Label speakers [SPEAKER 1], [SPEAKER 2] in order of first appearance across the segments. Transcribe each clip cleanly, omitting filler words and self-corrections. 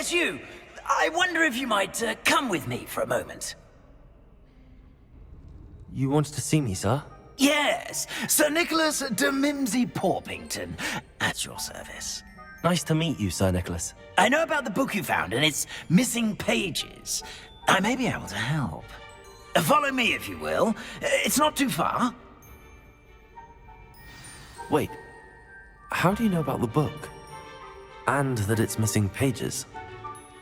[SPEAKER 1] yes, you. I wonder if you might come with me for a moment.
[SPEAKER 2] You wanted to see me, sir?
[SPEAKER 1] Yes, Sir Nicholas de Mimsy Porpington, at your service.
[SPEAKER 2] Nice to meet you, Sir Nicholas.
[SPEAKER 1] I know about the book you found and its missing pages. I may be able to help. Follow me, if you will. It's not too far.
[SPEAKER 2] Wait, how do you know about the book? And that it's missing pages?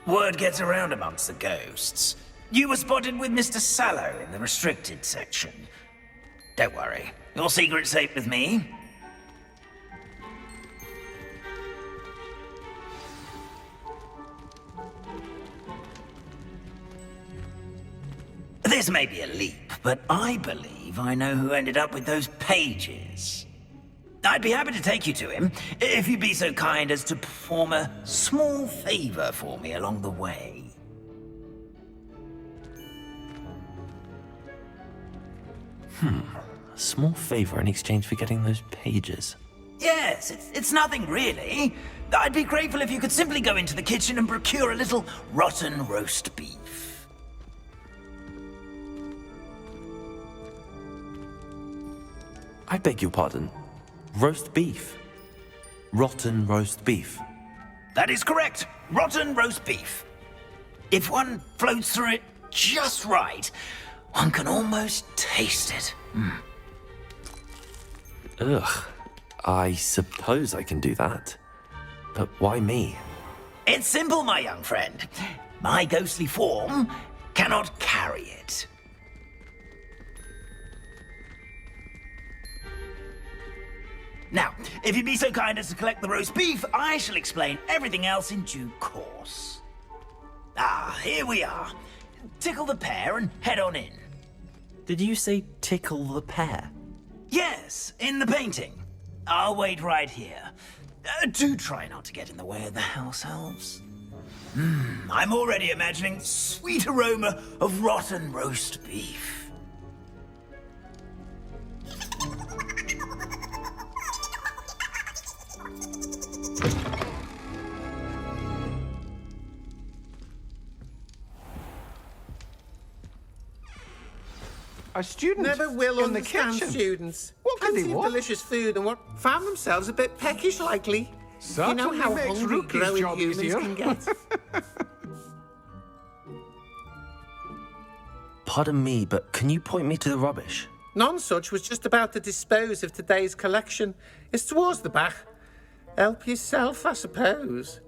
[SPEAKER 1] Word gets around amongst the ghosts. You were spotted with Mr. Sallow in the restricted section. Don't worry, your secret's safe with me. This may be a leap, but I believe I know who ended up with those pages. I'd be happy to take you to him, if you'd be so kind as to perform a small favor for me along the way.
[SPEAKER 2] A small favor in exchange for getting those pages.
[SPEAKER 1] Yes, it's nothing really. I'd be grateful if you could simply go into the kitchen and procure a little rotten roast beef.
[SPEAKER 2] I beg your pardon. Roast beef? Rotten roast beef?
[SPEAKER 1] That is correct. Rotten roast beef. If one floats through it just right, one can almost taste it.
[SPEAKER 2] Ugh. I suppose I can do that. But why me?
[SPEAKER 1] It's simple, my young friend. My ghostly form cannot carry it. Now, if you'd be so kind as to collect the roast beef, I shall explain everything else in due course. Ah, here we are. Tickle the pear and head on in.
[SPEAKER 2] Did you say tickle the pear?
[SPEAKER 1] Yes, in the painting. I'll wait right here. Do try not to get in the way of the house elves. I'm already imagining sweet aroma of rotten roast beef.
[SPEAKER 3] A student
[SPEAKER 4] Never will
[SPEAKER 3] in the
[SPEAKER 4] understand
[SPEAKER 3] kitchen.
[SPEAKER 4] students.
[SPEAKER 3] What could they
[SPEAKER 4] Fancy
[SPEAKER 3] want?
[SPEAKER 4] delicious food and what found themselves a bit peckish likely.
[SPEAKER 3] Certainly
[SPEAKER 4] you know how
[SPEAKER 3] makes
[SPEAKER 4] hungry
[SPEAKER 3] Rookie's
[SPEAKER 4] growing
[SPEAKER 3] job
[SPEAKER 4] humans
[SPEAKER 3] easier.
[SPEAKER 4] can get.
[SPEAKER 2] Pardon me, but can you point me to the rubbish?
[SPEAKER 4] None such was just about to dispose of today's collection. It's towards the back. Help yourself, I suppose.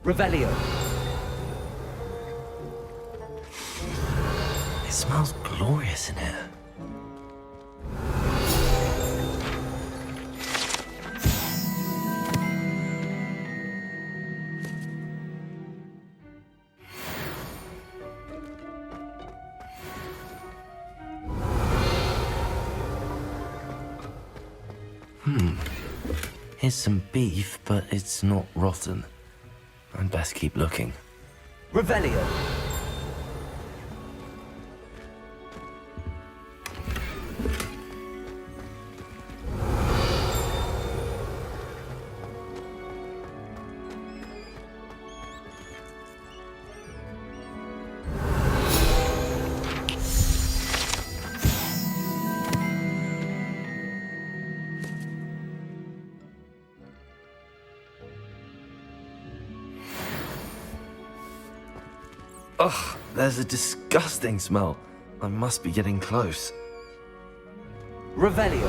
[SPEAKER 5] Revelio.
[SPEAKER 2] It smells glorious in here. Here's some beef, but it's not rotten. I'd best keep looking.
[SPEAKER 5] Revelio.
[SPEAKER 2] Ugh, there's a disgusting smell. I must be getting close.
[SPEAKER 5] Revelio.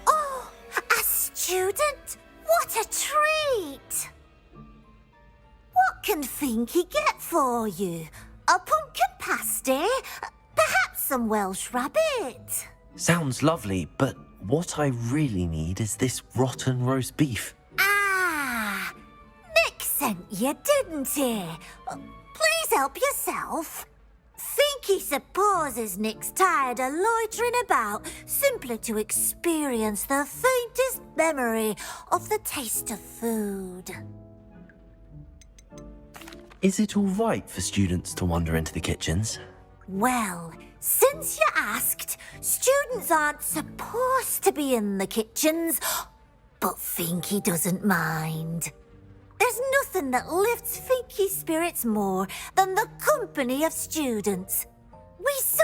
[SPEAKER 6] Oh, a student? What a treat! What can Finky get for you? A pumpkin pasty? Perhaps some Welsh rabbit?
[SPEAKER 2] Sounds lovely, but what I really need is this rotten roast beef.
[SPEAKER 6] Ah, Nick sent you, didn't he? Please help yourself. Finky supposes Nick's tired of loitering about simply to experience the faintest memory of the taste of food.
[SPEAKER 2] Is it all right for students to wander into the kitchens?
[SPEAKER 6] Well, since you asked, students aren't supposed to be in the kitchens, but Finky doesn't mind. There's nothing that lifts Finky's spirits more than the company of students. We so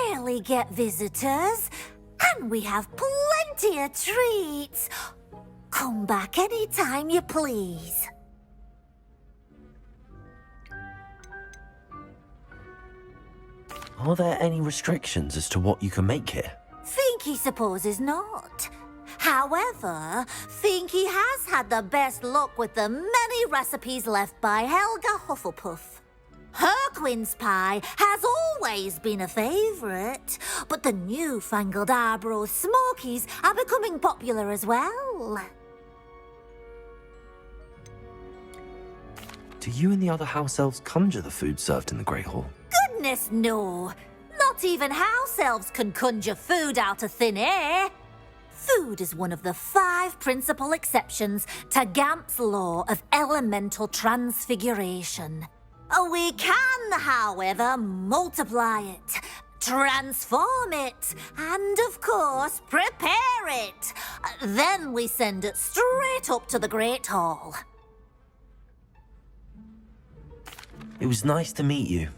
[SPEAKER 6] rarely get visitors, and we have plenty of treats. Come back any time you please.
[SPEAKER 2] Are there any restrictions as to what you can make here?
[SPEAKER 6] Finky supposes not. However, Finky has had the best luck with the many recipes left by Helga Hufflepuff. Her quince pie has always been a favourite, but the newfangled Arbroath Smokies are becoming popular as well.
[SPEAKER 2] Do you and the other house elves conjure the food served in the Great Hall?
[SPEAKER 6] Goodness no! Not even house elves can conjure food out of thin air. Food is one of the 5 principal exceptions to Gamp's law of elemental transfiguration. We can, however, multiply it, transform it, and of course, prepare it. Then we send it straight up to the Great Hall.
[SPEAKER 2] It was nice to meet you.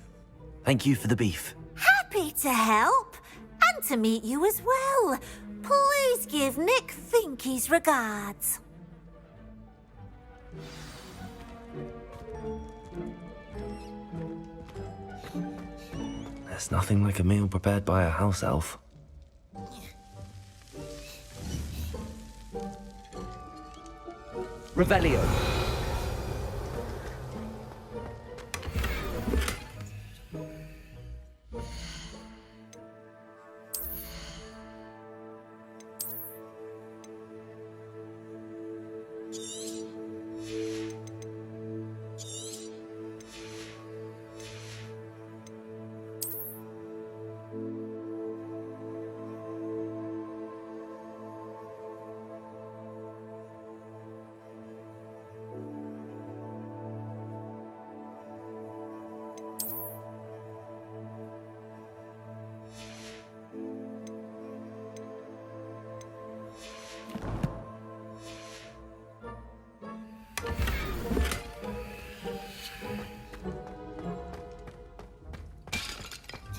[SPEAKER 2] Thank you for the beef.
[SPEAKER 6] Happy to help, and to meet you as well. Please give Nick Finky's regards.
[SPEAKER 2] There's nothing like a meal prepared by a house elf.
[SPEAKER 5] Revelio.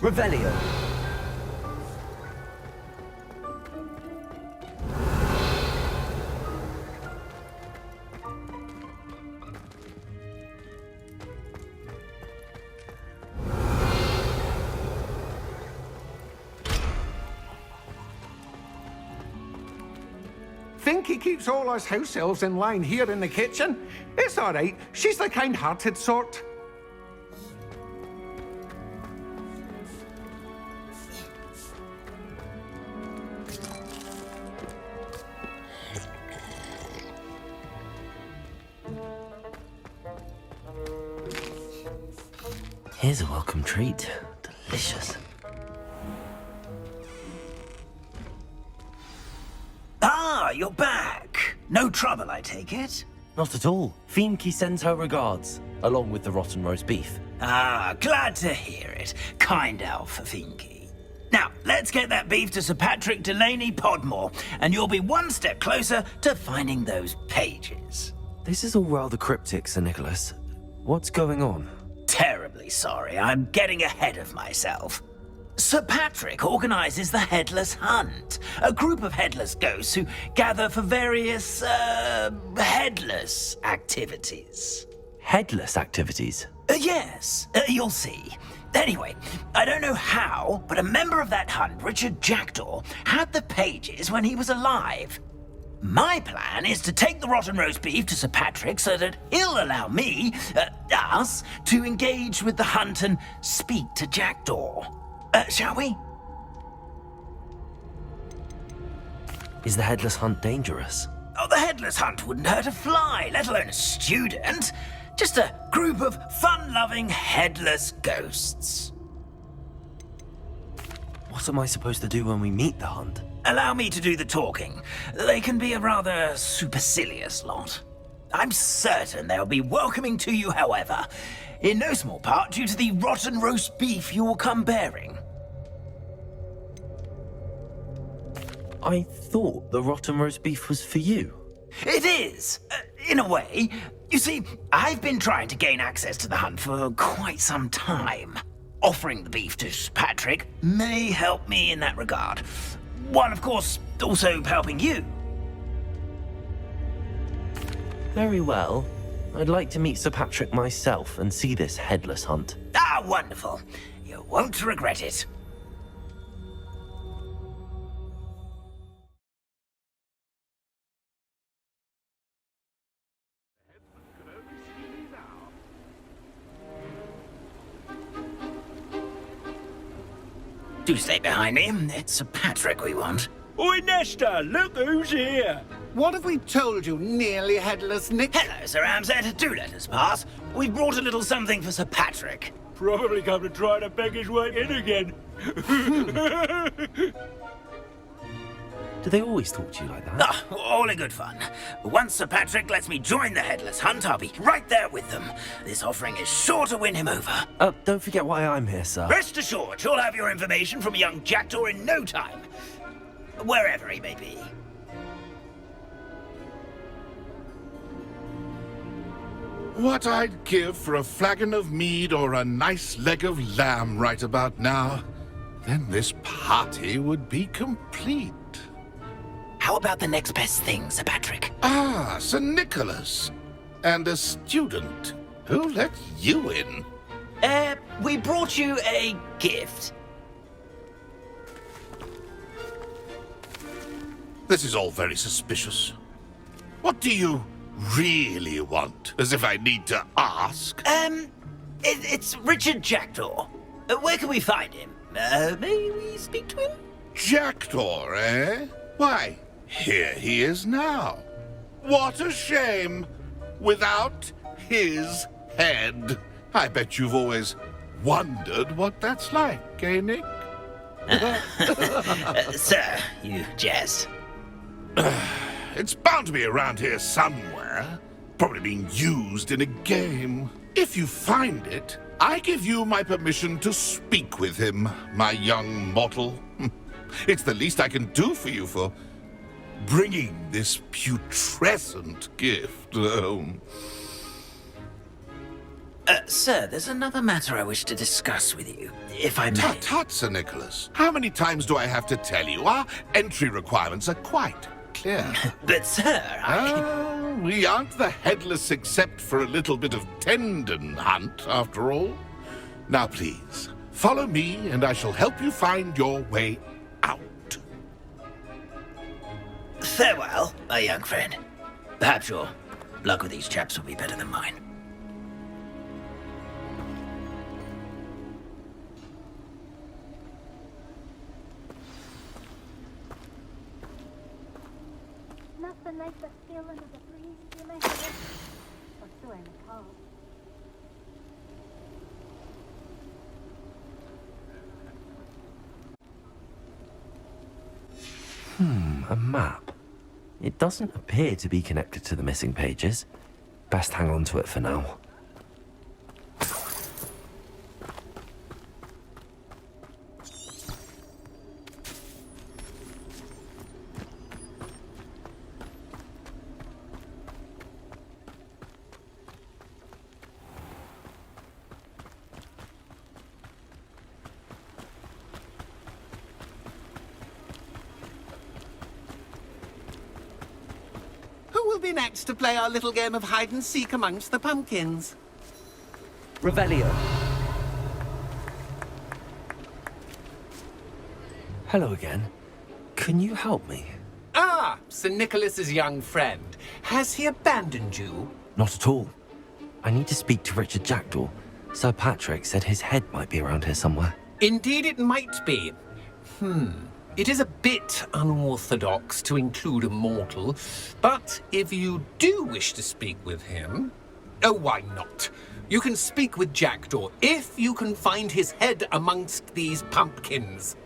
[SPEAKER 5] Revelio.
[SPEAKER 3] Finky keeps all us house elves in line here in the kitchen. It's all right. She's the kind-hearted sort.
[SPEAKER 2] Here's a welcome treat. Delicious.
[SPEAKER 1] Ah, you're back. No trouble, I take it?
[SPEAKER 2] Not at all. Fienke sends her regards, along with the rotten roast beef.
[SPEAKER 1] Ah, glad to hear it. Kind elf for Finky. Now, let's get that beef to Sir Patrick Delaney Podmore, and you'll be one step closer to finding those pages.
[SPEAKER 2] This is all rather cryptic, Sir Nicholas. What's going on?
[SPEAKER 1] Terribly sorry, I'm getting ahead of myself. Sir Patrick organizes the Headless Hunt, a group of headless ghosts who gather for various, headless activities.
[SPEAKER 2] Headless activities?
[SPEAKER 1] Yes, you'll see. Anyway, I don't know how, but a member of that hunt, Richard Jackdaw, had the pages when he was alive. My plan is to take the rotten roast beef to Sir Patrick so that he'll allow me, us, to engage with the hunt and speak to Jackdaw. Shall we?
[SPEAKER 2] Is the Headless Hunt dangerous?
[SPEAKER 1] Oh, the Headless Hunt wouldn't hurt a fly, let alone a student. Just a group of fun-loving headless ghosts.
[SPEAKER 2] What am I supposed to do when we meet the hunt?
[SPEAKER 1] Allow me to do the talking. They can be a rather supercilious lot. I'm certain they'll be welcoming to you, however, in no small part due to the rotten roast beef you will come bearing.
[SPEAKER 2] I thought the rotten roast beef was for you.
[SPEAKER 1] It is, in a way. You see, I've been trying to gain access to the hunt for quite some time. Offering the beef to Sir Patrick may help me in that regard. While, of course, also helping you.
[SPEAKER 2] Very well. I'd like to meet Sir Patrick myself and see this headless hunt.
[SPEAKER 1] Ah, wonderful. You won't regret it. Do stay behind me. It's Sir Patrick we want.
[SPEAKER 7] Oi, Nesta, look who's here.
[SPEAKER 3] What have we told you, nearly headless Nick?
[SPEAKER 1] Hello, Sir Ramsed. Do let us pass. We've brought a little something for Sir Patrick.
[SPEAKER 7] Probably come to try to beg his way in again.
[SPEAKER 2] Do they always talk to you like that?
[SPEAKER 1] Ah, all in good fun. Once Sir Patrick lets me join the Headless Hunt, I'll be right there with them. This offering is sure to win him over.
[SPEAKER 2] Don't forget why I'm here, sir.
[SPEAKER 1] Rest assured, you'll have your information from a young jackdaw in no time. Wherever he may be.
[SPEAKER 8] What I'd give for a flagon of mead or a nice leg of lamb right about now. Then this party would be complete.
[SPEAKER 1] How about the next best thing, Sir Patrick?
[SPEAKER 8] Ah, Sir Nicholas. And a student. Who let you in?
[SPEAKER 1] We brought you a gift.
[SPEAKER 8] This is all very suspicious. What do you really want? As if I need to ask.
[SPEAKER 1] It's Richard Jackdaw. Where can we find him? May we speak to him?
[SPEAKER 8] Jackdaw, eh? Why, here he is now. What a shame. Without his head. I bet you've always wondered what that's like, eh, Nick?
[SPEAKER 1] Sir, you jest.
[SPEAKER 8] It's bound to be around here somewhere. Probably being used in a game. If you find it, I give you my permission to speak with him, my young mortal. It's the least I can do for you for bringing this putrescent gift home.
[SPEAKER 1] Sir, there's another matter I wish to discuss with you, if I may.
[SPEAKER 8] Tut tut, Sir Nicholas. How many times do I have to tell you? Our entry requirements are quite clear.
[SPEAKER 1] But, sir,
[SPEAKER 8] We aren't the headless except for a little bit of tendon hunt, after all. Now, please, follow me, and I shall help you find your way out.
[SPEAKER 1] Farewell, my young friend. Perhaps your luck with these chaps will be better than mine.
[SPEAKER 9] Nothing like the feeling of the breeze through my hair. Or so I recall.
[SPEAKER 2] A map. It doesn't appear to be connected to the missing pages. Best hang on to it for now.
[SPEAKER 3] Who will be next to play our little game of hide and seek amongst the pumpkins?
[SPEAKER 5] Revelio.
[SPEAKER 2] Hello again. Can you help me?
[SPEAKER 3] Ah, Sir Nicholas's young friend. Has he abandoned you?
[SPEAKER 2] Not at all. I need to speak to Richard Jackdaw. Sir Patrick said his head might be around here somewhere.
[SPEAKER 10] Indeed it might be. It is a bit unorthodox to include a mortal, but if you do wish to speak with him, oh, why not? You can speak with Jackdaw if you can find his head amongst these pumpkins.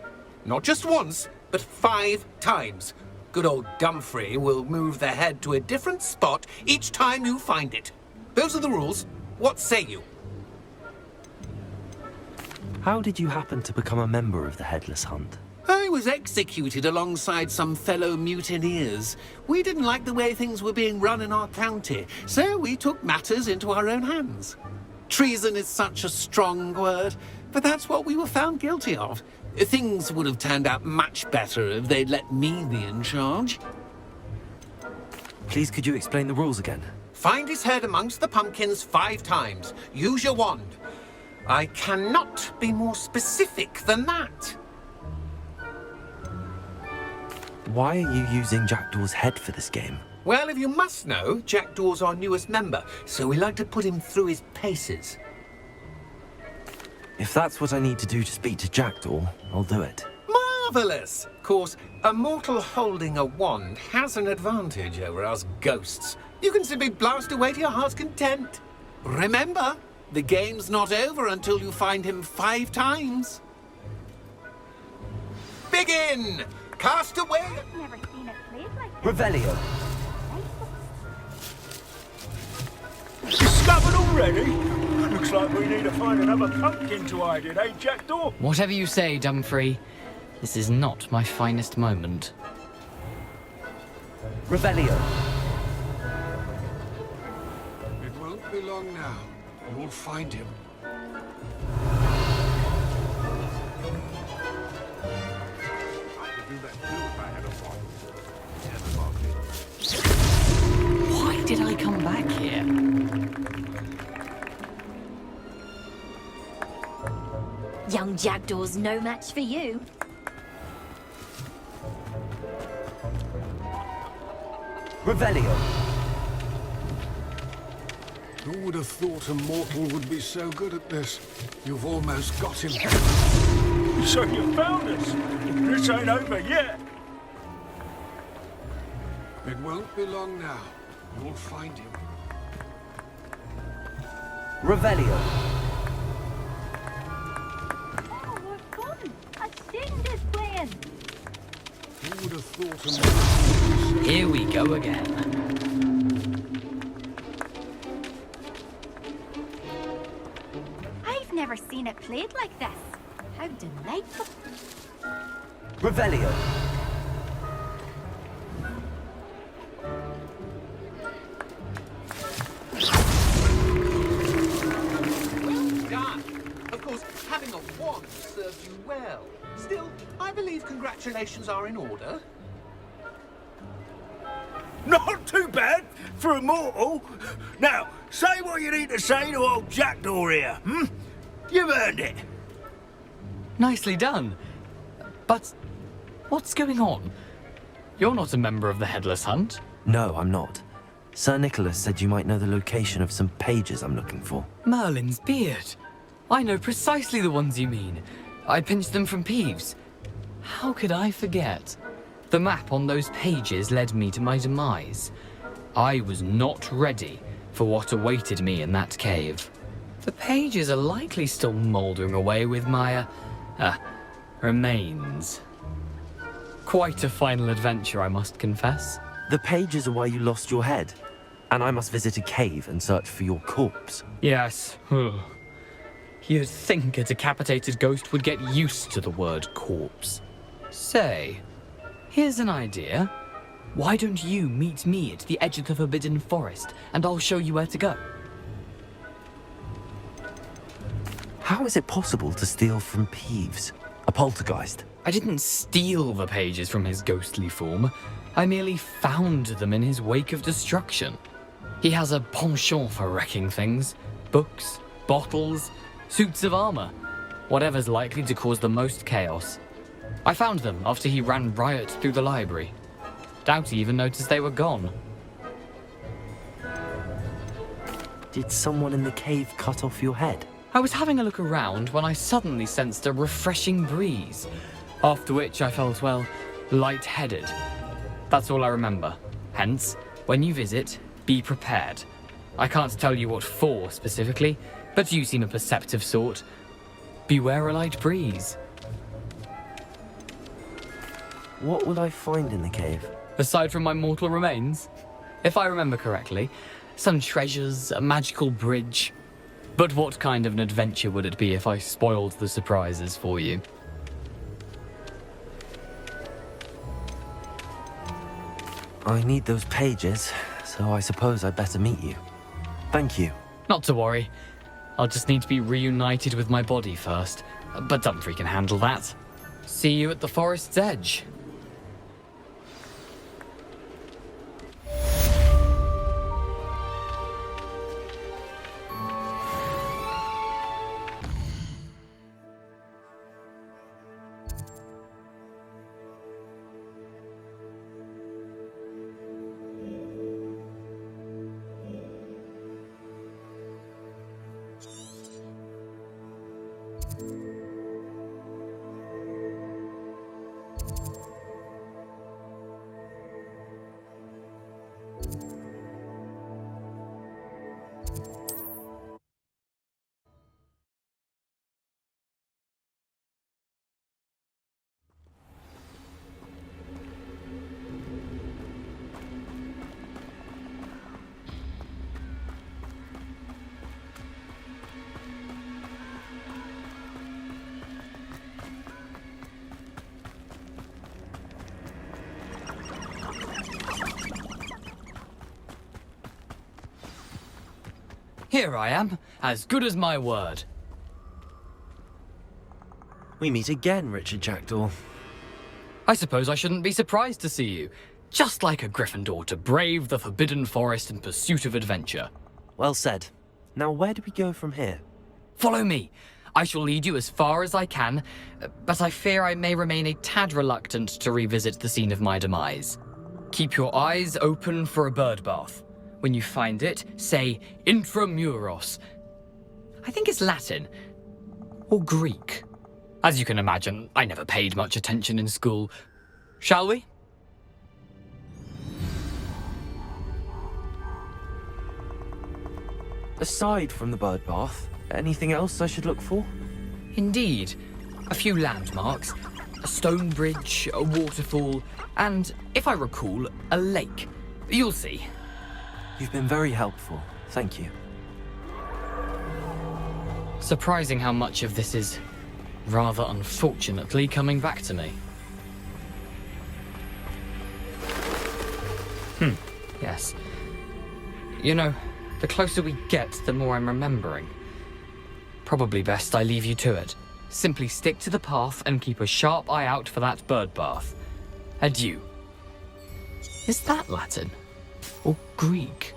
[SPEAKER 10] Not just once, but 5 times. good old Dumfrey will move the head to a different spot each time you find it. Those are the rules. What say you?
[SPEAKER 2] How did you happen to become a member of the Headless Hunt?
[SPEAKER 10] I was executed alongside some fellow mutineers. We didn't like the way things were being run in our county, so we took matters into our own hands. Treason is such a strong word, but that's what we were found guilty of. Things would have turned out much better if they'd let me be in charge.
[SPEAKER 2] Please, could you explain the rules again?
[SPEAKER 10] Find his head amongst the pumpkins 5 times. Use your wand. I cannot be more specific than that.
[SPEAKER 2] Why are you using Jackdaw's head for this game?
[SPEAKER 10] Well, if you must know, Jackdaw's our newest member, so we like to put him through his paces.
[SPEAKER 2] If that's what I need to do to speak to Jackdaw, I'll do it.
[SPEAKER 10] Marvellous! Of course, a mortal holding a wand has an advantage over us ghosts. You can simply blast away to your heart's content. Remember, the game's not over until you find him 5 times. Begin! Cast away!
[SPEAKER 9] Never seen it played like this.
[SPEAKER 2] Revelio!
[SPEAKER 7] Discovered already? Looks like we need to find another pumpkin to hide in, eh, Jackdaw?
[SPEAKER 11] Whatever you say, Dumfrey. This is not my finest moment.
[SPEAKER 5] Revelio.
[SPEAKER 3] It won't be long now. You'll find him.
[SPEAKER 11] Why did I come back here?
[SPEAKER 6] Young Jackdaw's no match for you.
[SPEAKER 5] Revelio.
[SPEAKER 3] Who would have thought a mortal would be so good at this? You've almost got him.
[SPEAKER 7] So you found us. This ain't over yet.
[SPEAKER 3] It won't be long now. You'll find him.
[SPEAKER 5] Revelio.
[SPEAKER 9] Oh, we're fun. A student is playing.
[SPEAKER 3] Who would have thought a mortal would be so
[SPEAKER 11] Here we go again.
[SPEAKER 9] I've never seen it played like this. How delightful.
[SPEAKER 5] Revelio.
[SPEAKER 10] Done. Of course, having a wand served you well. Still, I believe congratulations are in order.
[SPEAKER 7] Not too bad for a mortal. Now, say what you need to say to old Jackdaw here, hmm? You've earned it.
[SPEAKER 11] Nicely done. But what's going on? You're not a member of the Headless Hunt.
[SPEAKER 2] No, I'm not. Sir Nicholas said you might know the location of some pages I'm looking for.
[SPEAKER 11] Merlin's beard. I know precisely the ones you mean. I pinched them from Peeves. How could I forget? The map on those pages led me to my demise. I was not ready for what awaited me in that cave. The pages are likely still mouldering away with my, remains. Quite a final adventure, I must confess.
[SPEAKER 2] The pages are why you lost your head, and I must visit a cave and search for your corpse.
[SPEAKER 11] Yes. You'd think a decapitated ghost would get used to the word corpse. Say, here's an idea. Why don't you meet me at the edge of the Forbidden Forest, and I'll show you where to go?
[SPEAKER 2] How is it possible to steal from Peeves? A poltergeist?
[SPEAKER 11] I didn't steal the pages from his ghostly form. I merely found them in his wake of destruction. He has a penchant for wrecking things. Books, bottles, suits of armor. Whatever's likely to cause the most chaos. I found them after he ran riot through the library. Doubt he even noticed they were gone.
[SPEAKER 2] Did someone in the cave cut off your head?
[SPEAKER 11] I was having a look around when I suddenly sensed a refreshing breeze, after which I felt, well, lightheaded. That's all I remember. Hence, when you visit, be prepared. I can't tell you what for specifically, but you seem a perceptive sort. Beware a light breeze.
[SPEAKER 2] What would I find in the cave?
[SPEAKER 11] Aside from my mortal remains? If I remember correctly, some treasures, a magical bridge. But what kind of an adventure would it be if I spoiled the surprises for you?
[SPEAKER 2] I need those pages, so I suppose I'd better meet you. Thank you.
[SPEAKER 11] Not to worry. I'll just need to be reunited with my body first. But Dumfries can handle that. See you at the forest's edge. Here I am, as good as my word.
[SPEAKER 2] We meet again, Richard Jackdaw.
[SPEAKER 11] I suppose I shouldn't be surprised to see you. Just like a Gryffindor to brave the Forbidden Forest in pursuit of adventure.
[SPEAKER 2] Well said. Now where do we go from here?
[SPEAKER 11] Follow me. I shall lead you as far as I can, but I fear I may remain a tad reluctant to revisit the scene of my demise. Keep your eyes open for a bird bath. When you find it, say intramuros. I think it's Latin. Or Greek. As you can imagine, I never paid much attention in school. Shall we?
[SPEAKER 2] Aside from the bird bath, anything else I should look for?
[SPEAKER 11] Indeed. A few landmarks, a stone bridge, a waterfall, and, if I recall, a lake. You'll see.
[SPEAKER 2] You've been very helpful. Thank you.
[SPEAKER 11] Surprising how much of this is, rather unfortunately, coming back to me. Yes. You know, the closer we get, the more I'm remembering. Probably best I leave you to it. Simply stick to the path and keep a sharp eye out for that bird bath. Adieu. Is that Latin? Or Greek?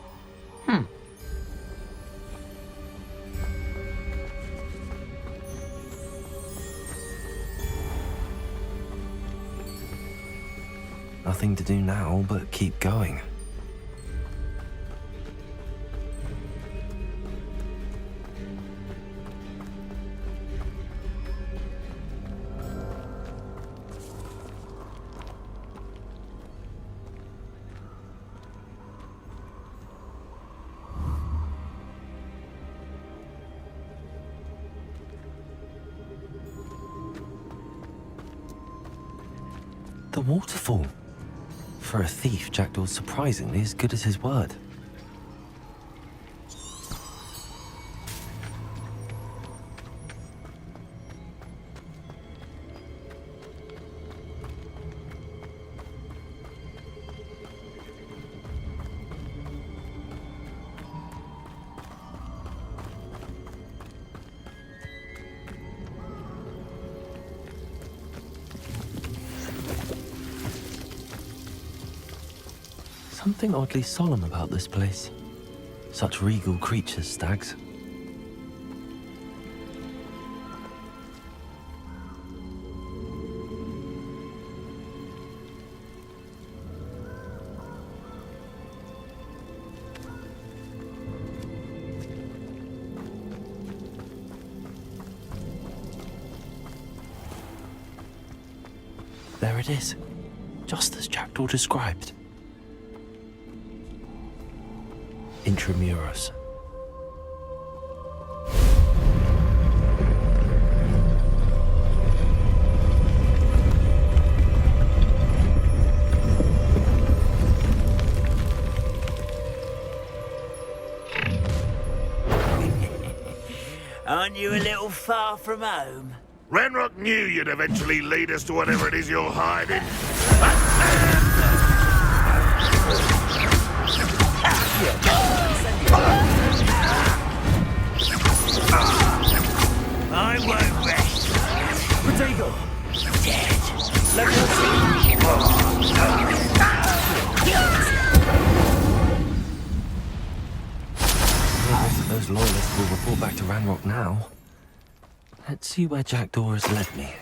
[SPEAKER 2] Nothing to do now but keep going. The waterfall. For a thief, Jackdaw's surprisingly as good as his word. Something oddly solemn about this place. Such regal creatures, stags. There it is, just as Jackdaw described. Intramuros.
[SPEAKER 1] Aren't you a little far from home?
[SPEAKER 8] Ranrock knew you'd eventually lead us to whatever it is you're hiding.
[SPEAKER 1] I won't rest.
[SPEAKER 5] Potato.
[SPEAKER 1] Dead.
[SPEAKER 2] I suppose loyalists will report back to Ranrock now. Let's see where Jackdaw has led me.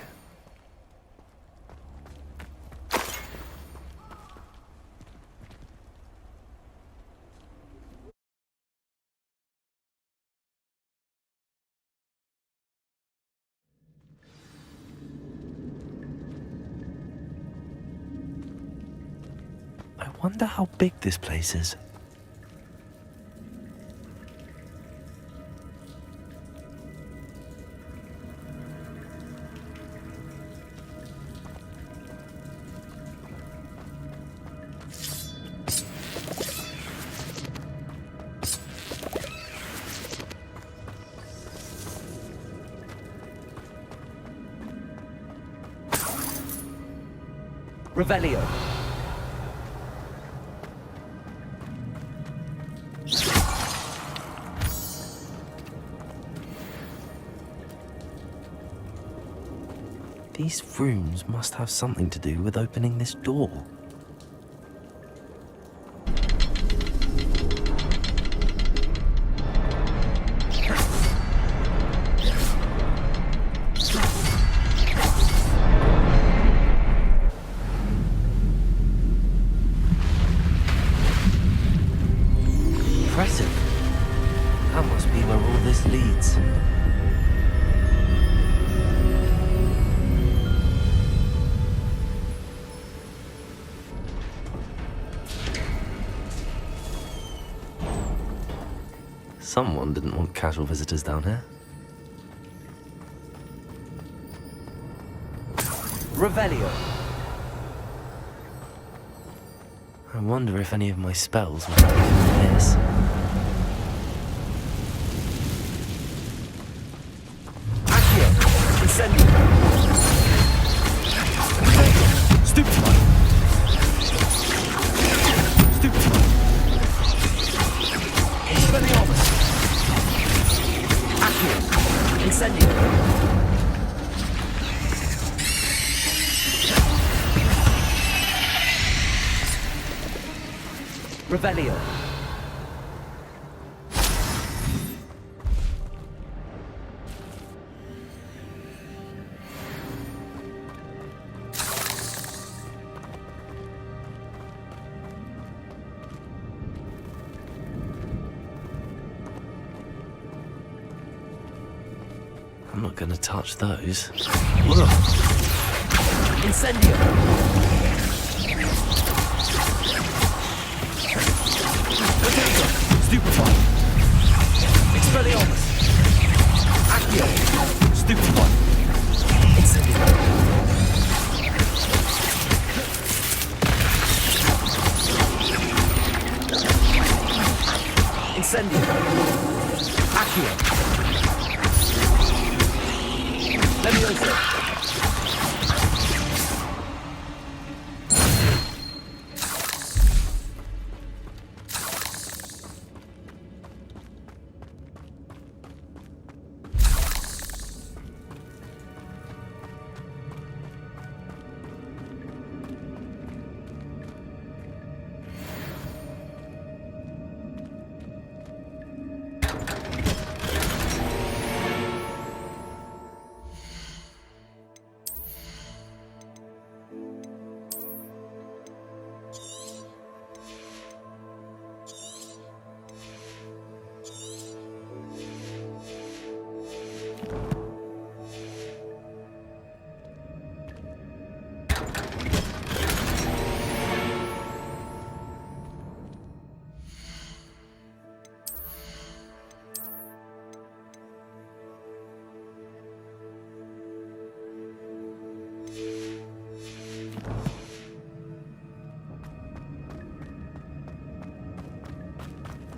[SPEAKER 2] I wonder how big this place is.
[SPEAKER 5] Revelio.
[SPEAKER 2] These rooms must have something to do with opening this door. Impressive. That must be where all this leads. Someone didn't want casual visitors down here.
[SPEAKER 5] Revelio.
[SPEAKER 2] I wonder if any of my spells will help with this.
[SPEAKER 5] Accio. Incendio. Stupefy. Stupefy. Expelliarmus. Accio. Incendio. Revelio.
[SPEAKER 2] I'm not gonna touch those.
[SPEAKER 5] Incendio. Stupefy. Expelliarmus. Accio. Stupefy. Incendio. Incendio. Accio. Levioso.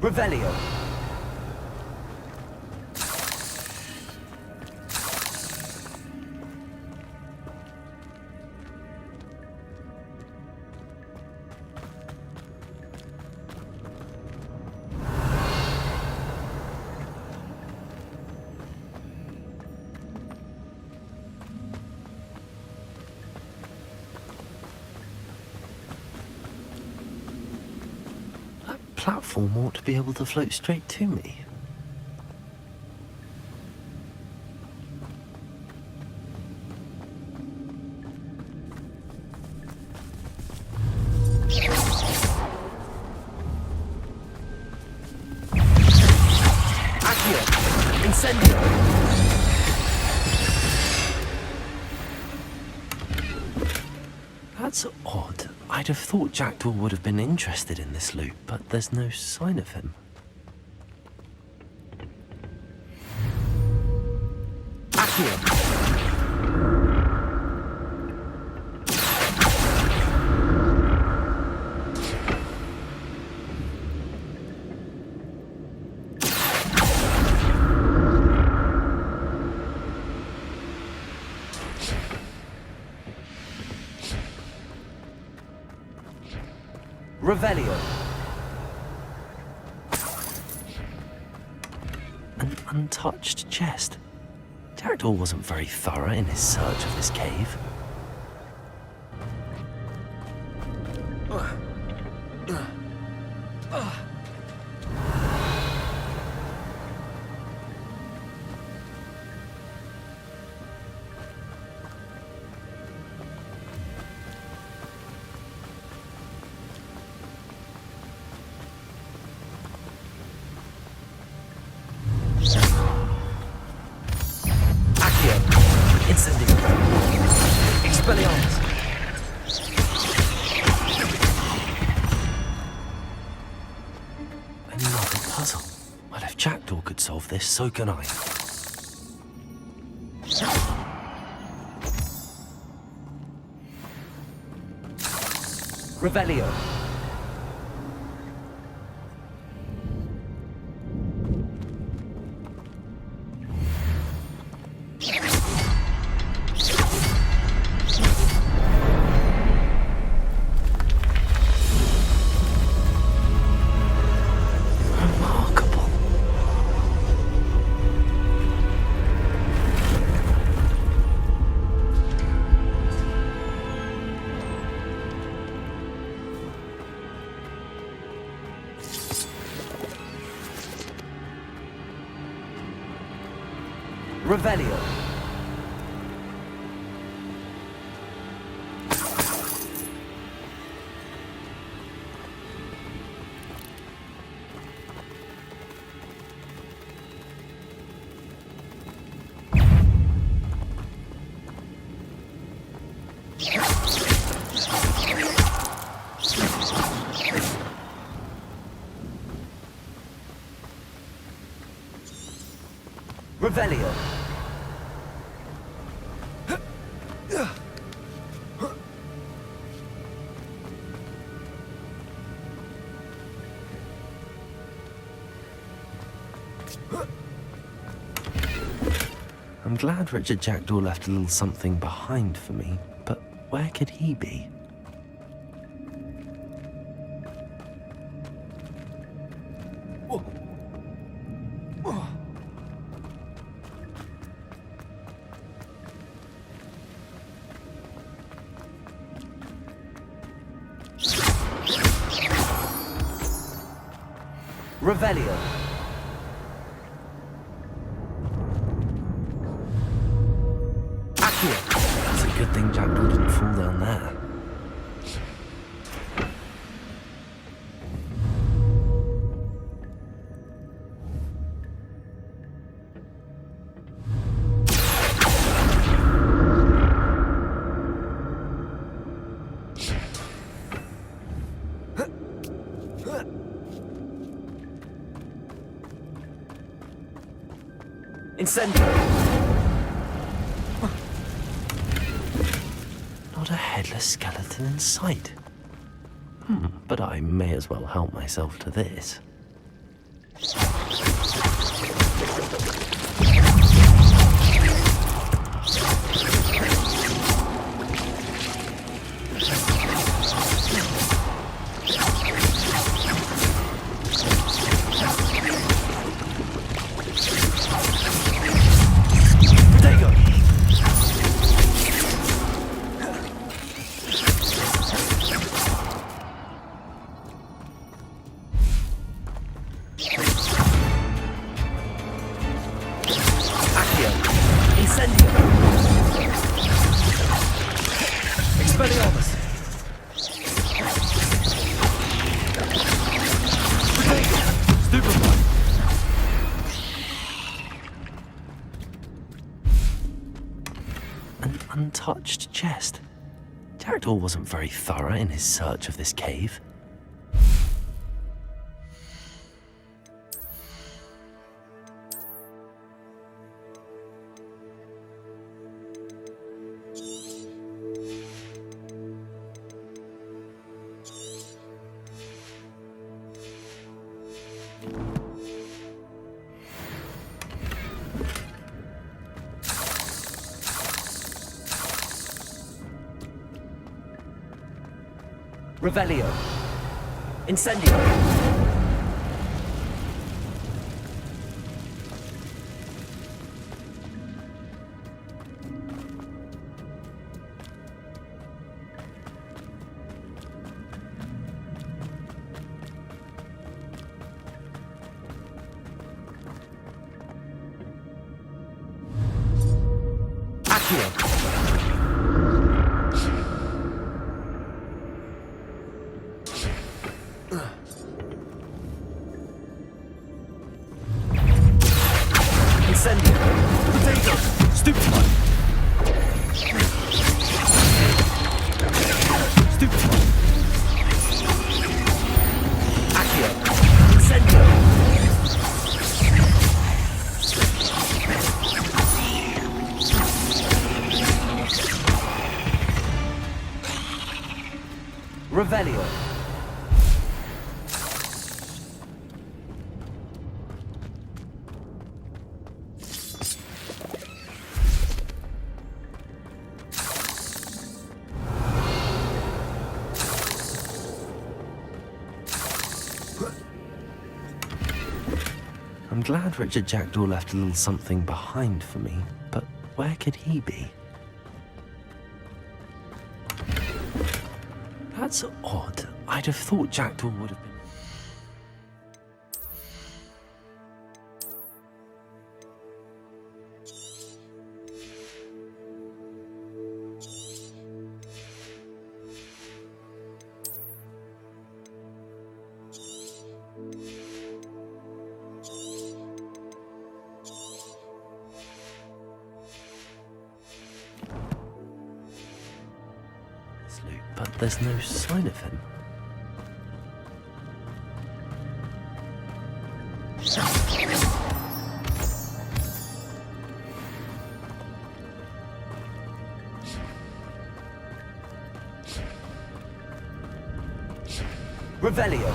[SPEAKER 5] Revelio.
[SPEAKER 2] platform ought to be able to float straight to me.
[SPEAKER 5] Accio! Incendio!
[SPEAKER 2] That's odd. I'd have thought Jackdaw would have been interested in this loot, but there's no sign of him.
[SPEAKER 5] Accio! Revelio.
[SPEAKER 2] An untouched chest. Jackdaw wasn't very thorough in his search of this cave. Another puzzle. Well, if Jackdaw could solve this, so can I.
[SPEAKER 5] Revelio. Revelio. Revelio.
[SPEAKER 2] I'm glad Richard Jackdaw left a little something behind for me, but where could he be?
[SPEAKER 5] Revelio. Accio.
[SPEAKER 2] It's a good thing Jackdaw didn't fall down there.
[SPEAKER 5] Incendio.
[SPEAKER 2] Not a headless skeleton in sight. But I may as well help myself to this. chest. Jackdaw wasn't very thorough in his search of this cave.
[SPEAKER 5] Revelio. Incendio. Accio. Revelio.
[SPEAKER 2] I'm glad Richard Jackdaw left a little something behind for me, but where could he be? That's odd. I'd have thought Jackdaw would have been... But there's no sign of him.
[SPEAKER 5] Revelio.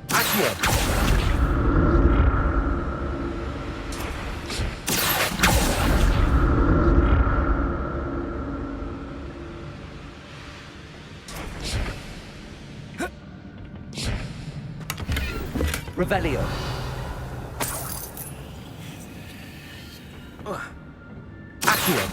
[SPEAKER 5] Accio. Revelio. Accio.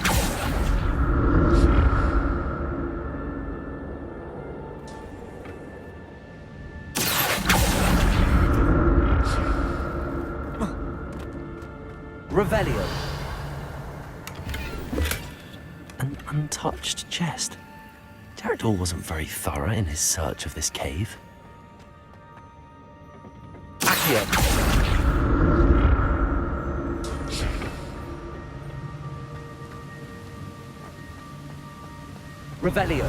[SPEAKER 5] Revelio.
[SPEAKER 2] An untouched chest. Jackdaw wasn't very thorough in his search of this cave.
[SPEAKER 5] Accio. Revelio.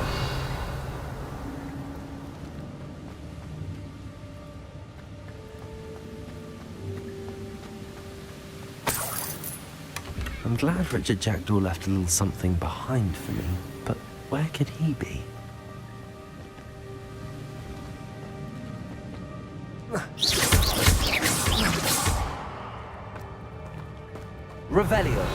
[SPEAKER 2] I'm glad Richard Jackdaw left a little something behind for me, but where could he be?
[SPEAKER 5] Revelio.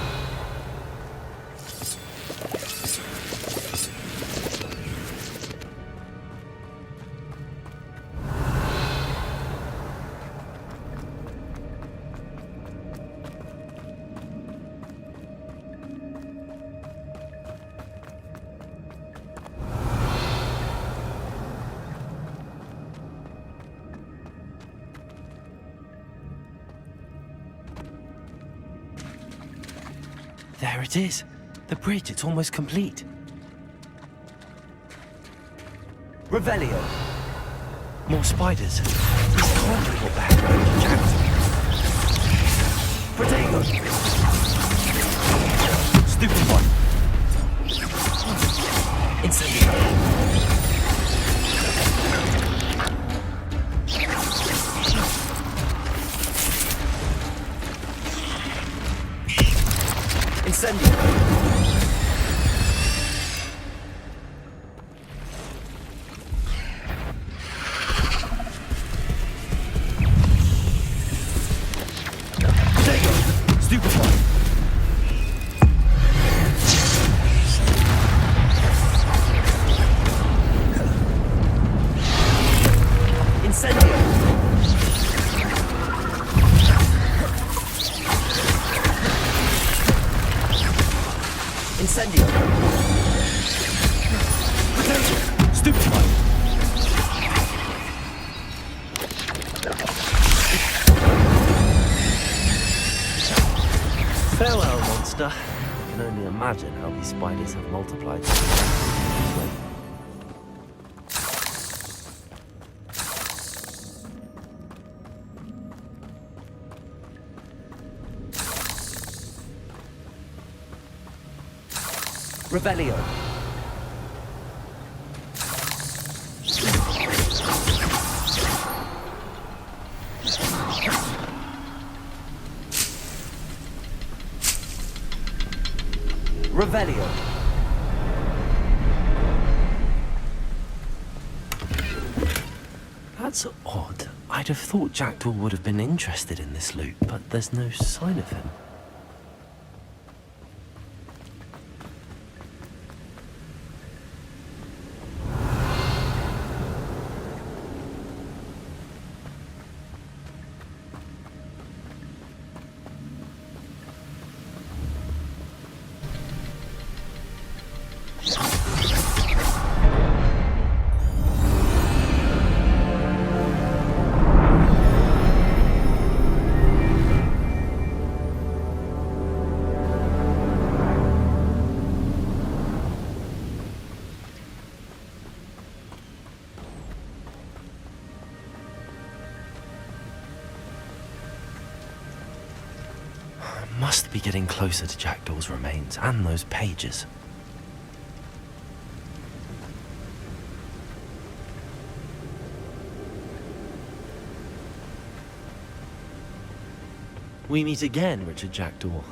[SPEAKER 2] There it is. The bridge, it's almost complete.
[SPEAKER 5] Revelio.
[SPEAKER 2] More spiders. can't be what the heck Ranger Jackdaw. Protego! Stupefy! Incendio! Incendio! Stupefy! Incendio! Incendio! Stupefy! Farewell, monster. I can only imagine how these spiders have multiplied.
[SPEAKER 5] Revelio. Revelio.
[SPEAKER 2] That's odd. I'd have thought Jackdaw would have been interested in this loot, but there's no sign of him. Must be getting closer to Jackdaw's remains and those pages. We meet again, Richard Jackdaw.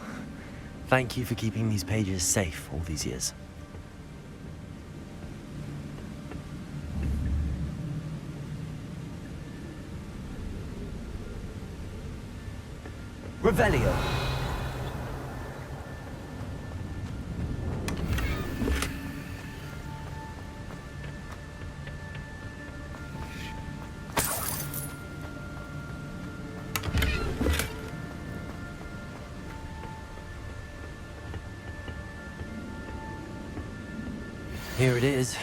[SPEAKER 2] Thank you for keeping these pages safe all these years.
[SPEAKER 5] Revelio.
[SPEAKER 2] Here it is.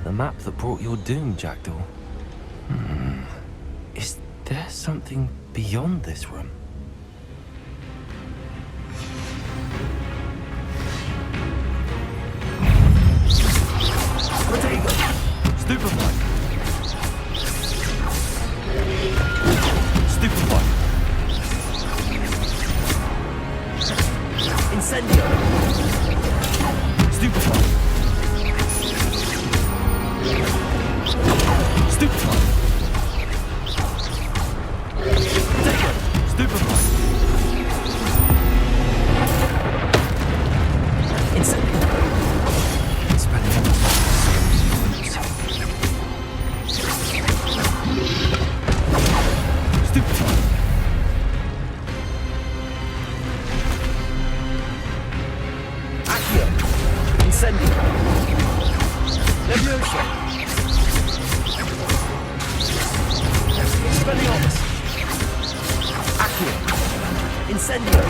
[SPEAKER 2] The map that brought your doom, Jackdaw. Is there something beyond this room? Stupefy! Stupefy!
[SPEAKER 5] Incendio.
[SPEAKER 2] Stupefy! Stupefy! Take it! Stupefy!
[SPEAKER 5] Incendio.
[SPEAKER 2] Stupefy!
[SPEAKER 5] Accio. Incendio. Leviosa. Expelliarmus. Accio. Incendio.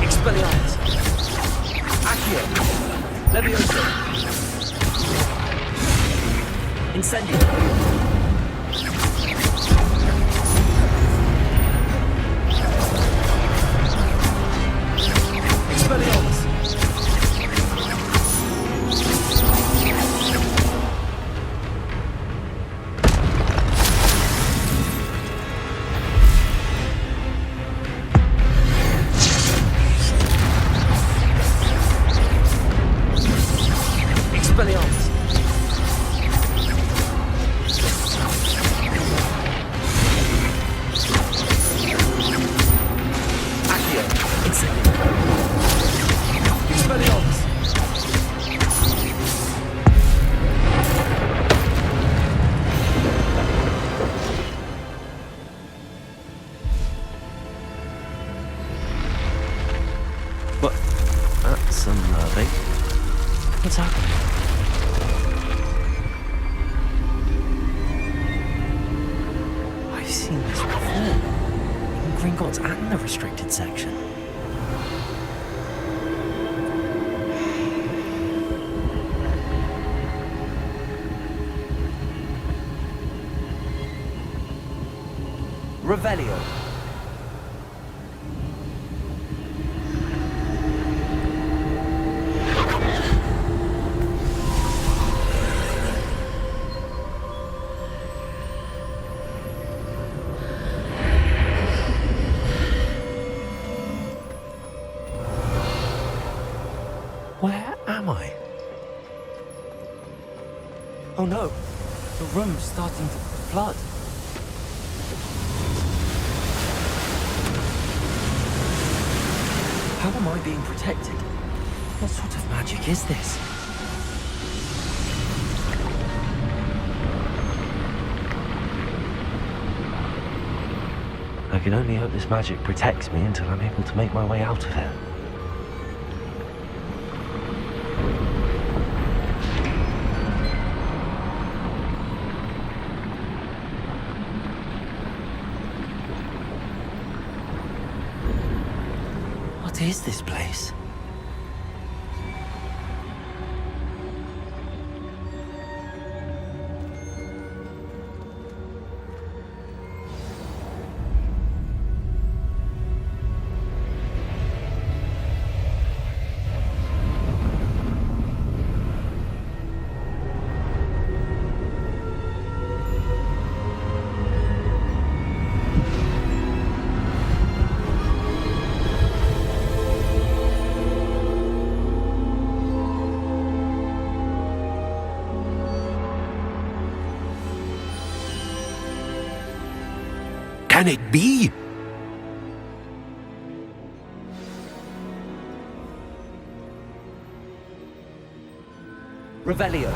[SPEAKER 5] Expelliarmus. Accio. Leviosa. Incendio.
[SPEAKER 2] That's unnerving. What's happening? I've seen this before. In Gringotts and the restricted section. Revelio. Where am I? Oh no, the room's starting to flood. How am I being protected? What sort of magic is this? I can only hope this magic protects me until I'm able to make my way out of here. What is this place?
[SPEAKER 12] Can it be?
[SPEAKER 2] Revelio.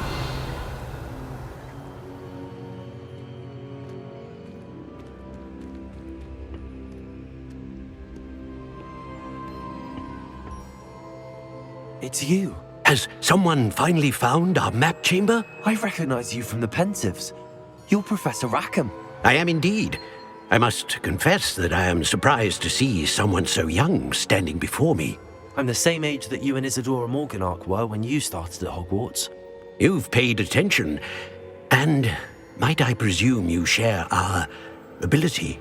[SPEAKER 2] It's you.
[SPEAKER 12] Has someone finally found our map chamber?
[SPEAKER 2] I recognize you from the Pensives. You're Professor Rackham.
[SPEAKER 12] I am indeed. I must confess that I am surprised to see someone so young standing before me.
[SPEAKER 2] I'm the same age that you and Isadora Morganach were when you started at Hogwarts.
[SPEAKER 12] You've paid attention, and might I presume you share our ability?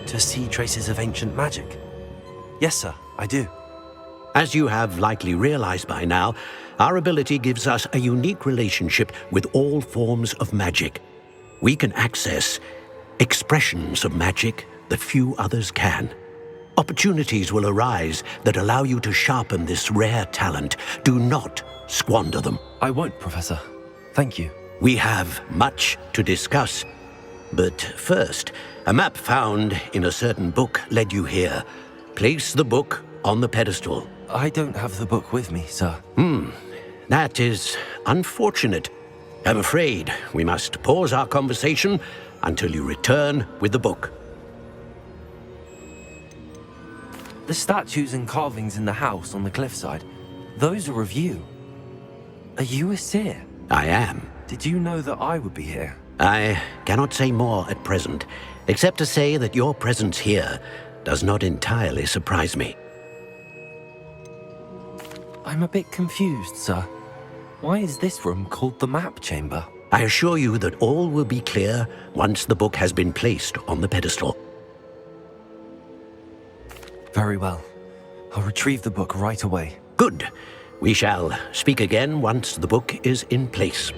[SPEAKER 2] To see traces of ancient magic? Yes, sir, I do.
[SPEAKER 12] As you have likely realized by now, our ability gives us a unique relationship with all forms of magic. We can access expressions of magic that few others can. Opportunities will arise that allow you to sharpen this rare talent. Do not squander them.
[SPEAKER 2] I won't, Professor. Thank you.
[SPEAKER 12] We have much to discuss. But first, a map found in a certain book led you here. Place the book on the pedestal.
[SPEAKER 2] I don't have the book with me, sir.
[SPEAKER 12] That is unfortunate. I'm afraid we must pause our conversation until you return with the book.
[SPEAKER 2] The statues and carvings in the house on the cliffside, those are of you. Are you a seer?
[SPEAKER 12] I am.
[SPEAKER 2] Did you know that I would be here?
[SPEAKER 12] I cannot say more at present, except to say that your presence here does not entirely surprise me.
[SPEAKER 2] I'm a bit confused, sir. Why is this room called the map chamber?
[SPEAKER 12] I assure you that all will be clear once the book has been placed on the pedestal.
[SPEAKER 2] Very well. I'll retrieve the book right away.
[SPEAKER 12] Good. We shall speak again once the book is in place.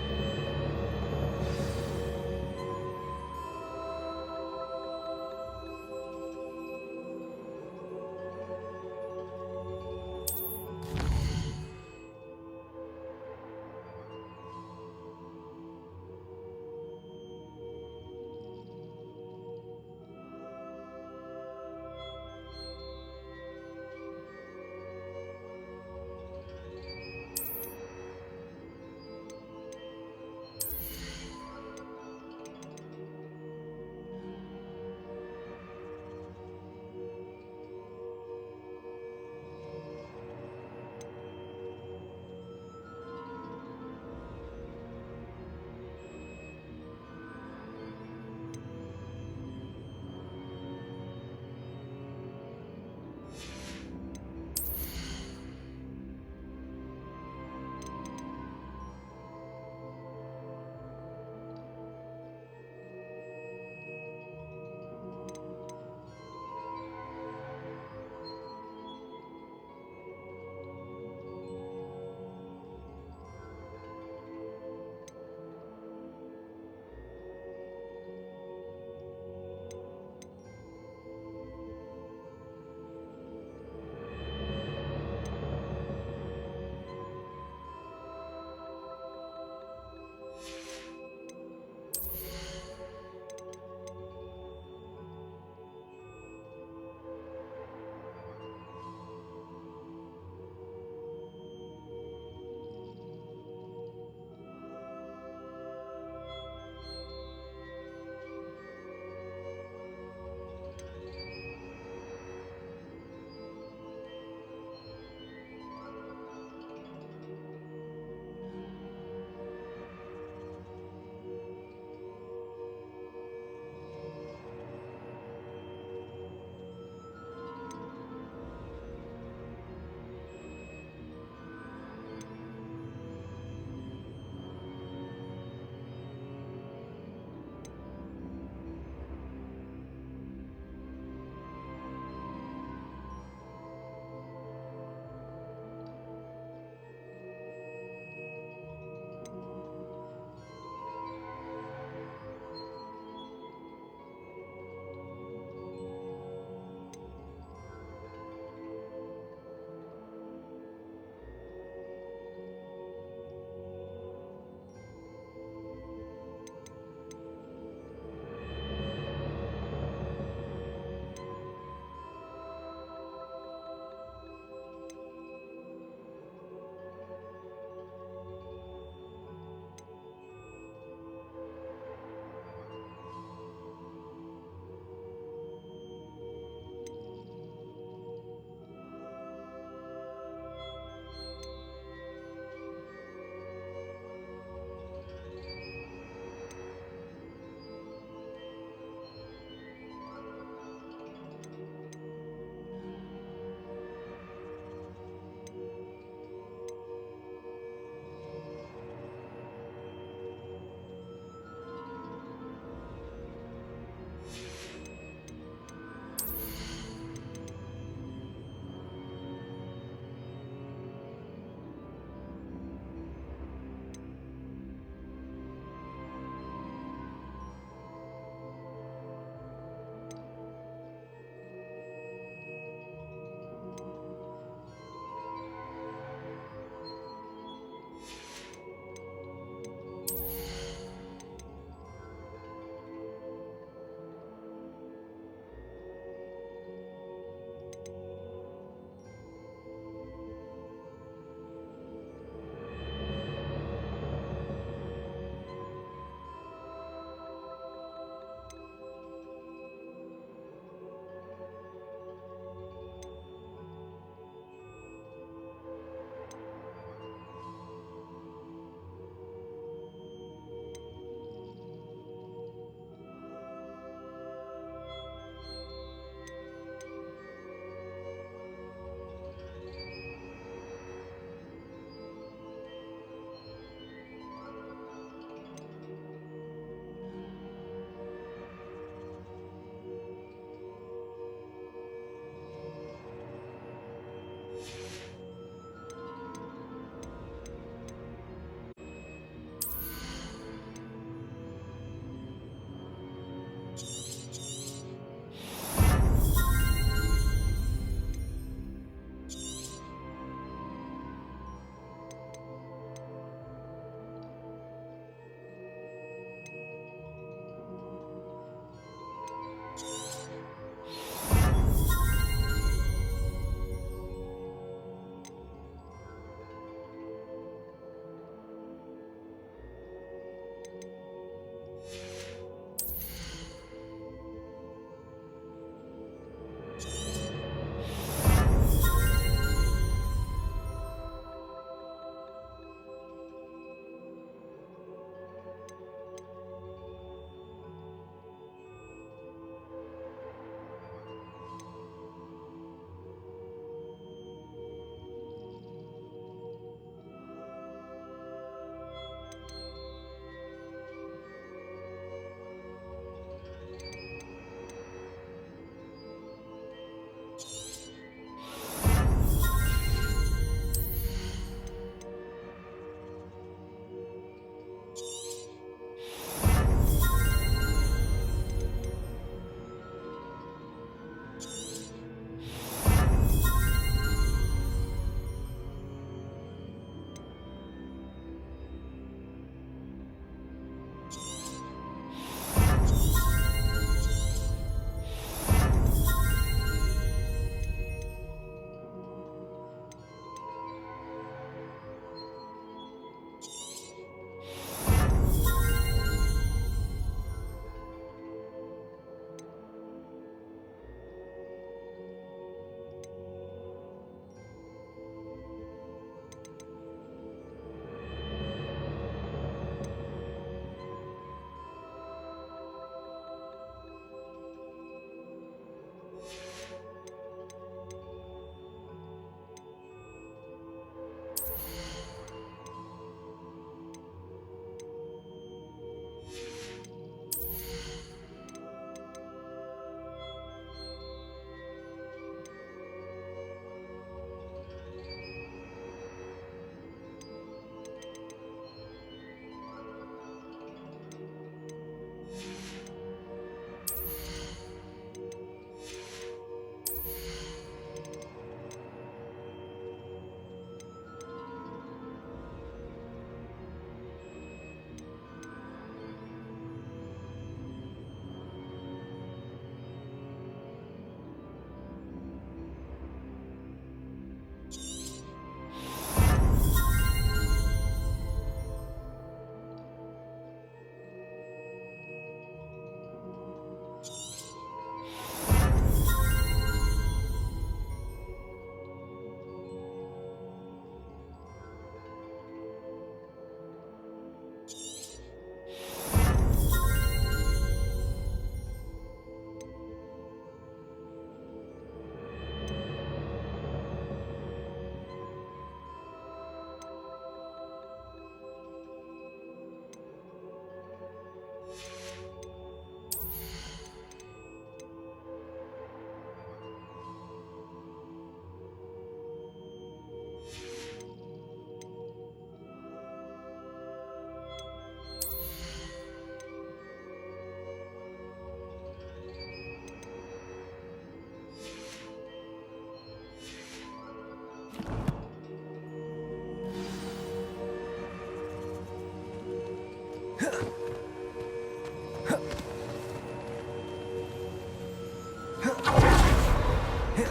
[SPEAKER 2] I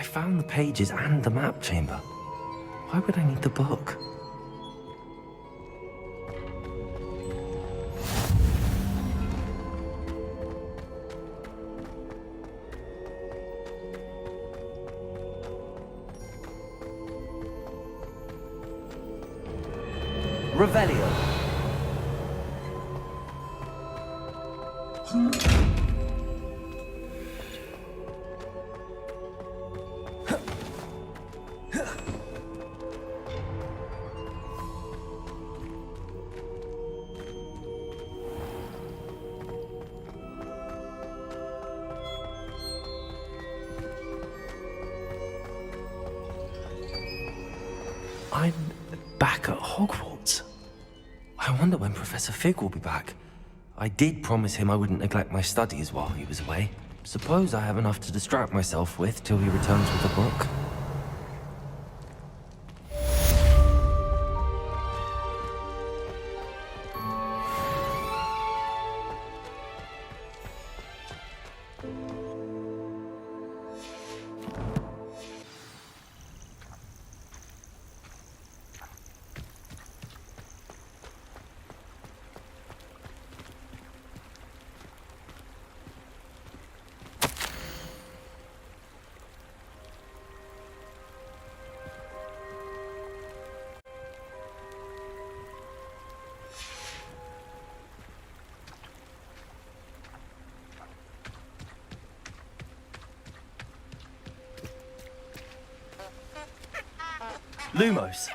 [SPEAKER 2] found the pages and the map chamber. Why would I need the book?
[SPEAKER 5] Revelio.
[SPEAKER 2] I'm back at Hogwarts. I wonder when Professor Fig will be back. I did promise him I wouldn't neglect my studies while he was away. Suppose I have enough to distract myself with till he returns with a book.
[SPEAKER 5] Lumos.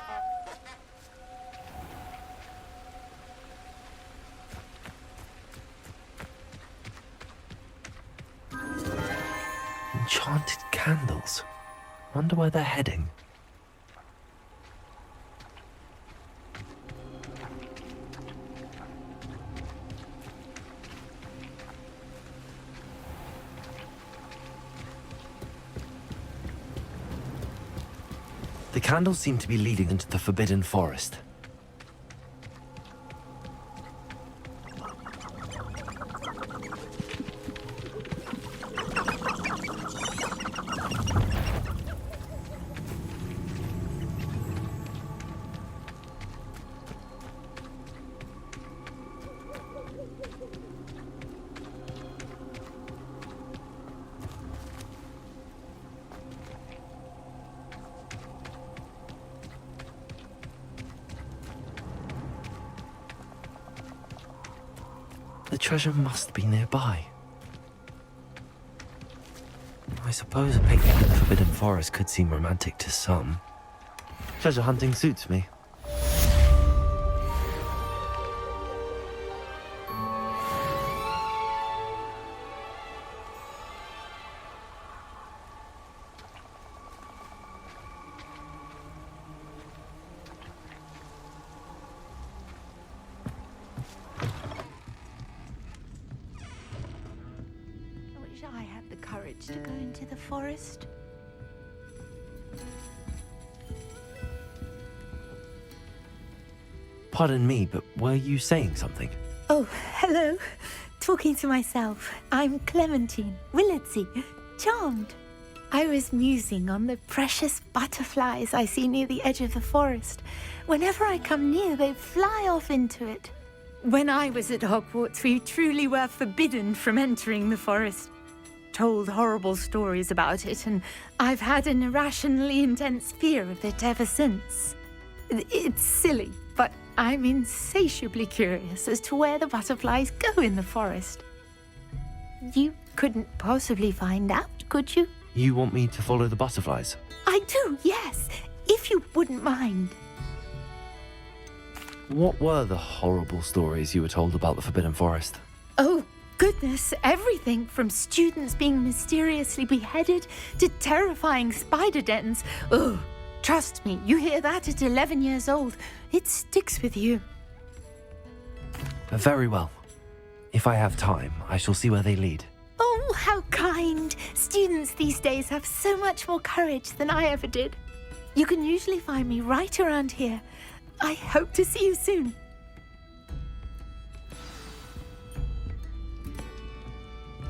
[SPEAKER 2] Enchanted candles. Wonder where they're heading. The candles seem to be leading into the Forbidden Forest. The treasure must be nearby. I suppose a picnic in the Forbidden Forest could seem romantic to some. Treasure hunting suits me.
[SPEAKER 6] I had the courage to go into the forest.
[SPEAKER 2] Pardon me, but were you saying something?
[SPEAKER 6] Oh, hello. Talking to myself. I'm Clementine Willardsey. Charmed. I was musing on the precious butterflies I see near the edge of the forest. Whenever I come near, they fly off into it. When I was at Hogwarts, we truly were forbidden from entering the forest. Told horrible stories about it, and I've had an irrationally intense fear of it ever since. It's silly, but I'm insatiably curious as to where the butterflies go in the forest. You couldn't possibly find out, could you?
[SPEAKER 2] You want me to follow the butterflies?
[SPEAKER 6] I do, yes, if you wouldn't mind.
[SPEAKER 2] What were the horrible stories you were told about the Forbidden Forest?
[SPEAKER 6] Oh, goodness, everything from students being mysteriously beheaded to terrifying spider dens. Oh, trust me, you hear that at 11 years old, it sticks with you.
[SPEAKER 2] Very well. If I have time, I shall see where they lead.
[SPEAKER 13] Oh, how kind. Students these days have so much more courage than I ever did. You can usually find me right around here. I hope to see you soon.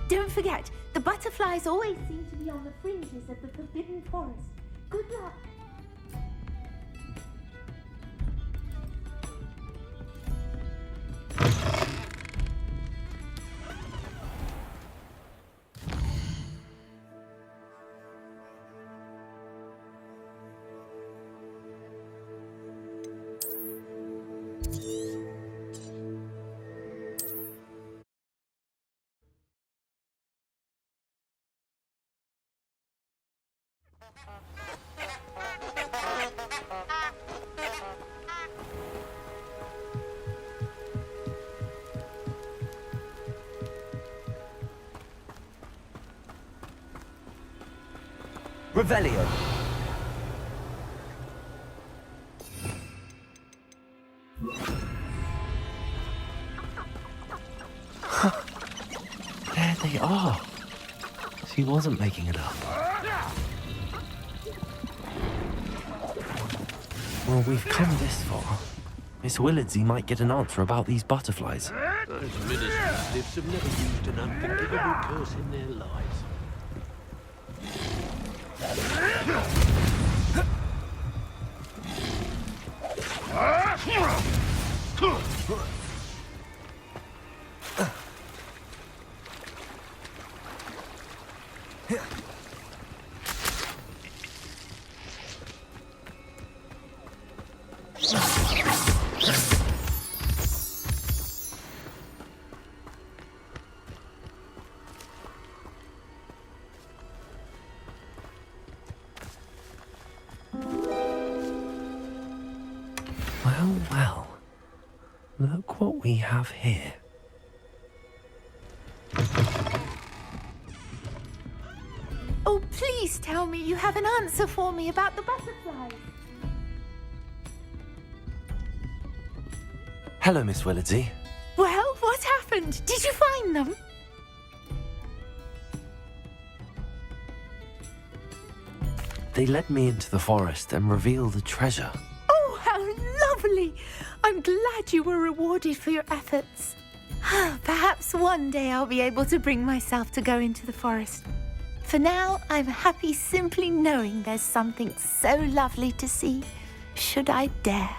[SPEAKER 13] Don't forget, the butterflies always seem to be on the fringes of the Forbidden Forest. Good luck.
[SPEAKER 5] Revelio.
[SPEAKER 2] There they are. She wasn't making it up. Well, we've come this far. Miss Willardsey might get an answer about these butterflies.
[SPEAKER 12] Those ministers have never used an unforgivable curse in their lives.
[SPEAKER 2] Well, look what we have here.
[SPEAKER 13] Oh, please tell me you have an answer for me about the butterflies.
[SPEAKER 2] Hello, Miss Willardsey.
[SPEAKER 13] Well, what happened? Did you find them?
[SPEAKER 2] They led me into the forest and revealed the treasure.
[SPEAKER 13] Oh, how lovely! I'm glad you were rewarded for your efforts. Perhaps one day I'll be able to bring myself to go into the forest. For now, I'm happy simply knowing there's something so lovely to see, should I dare.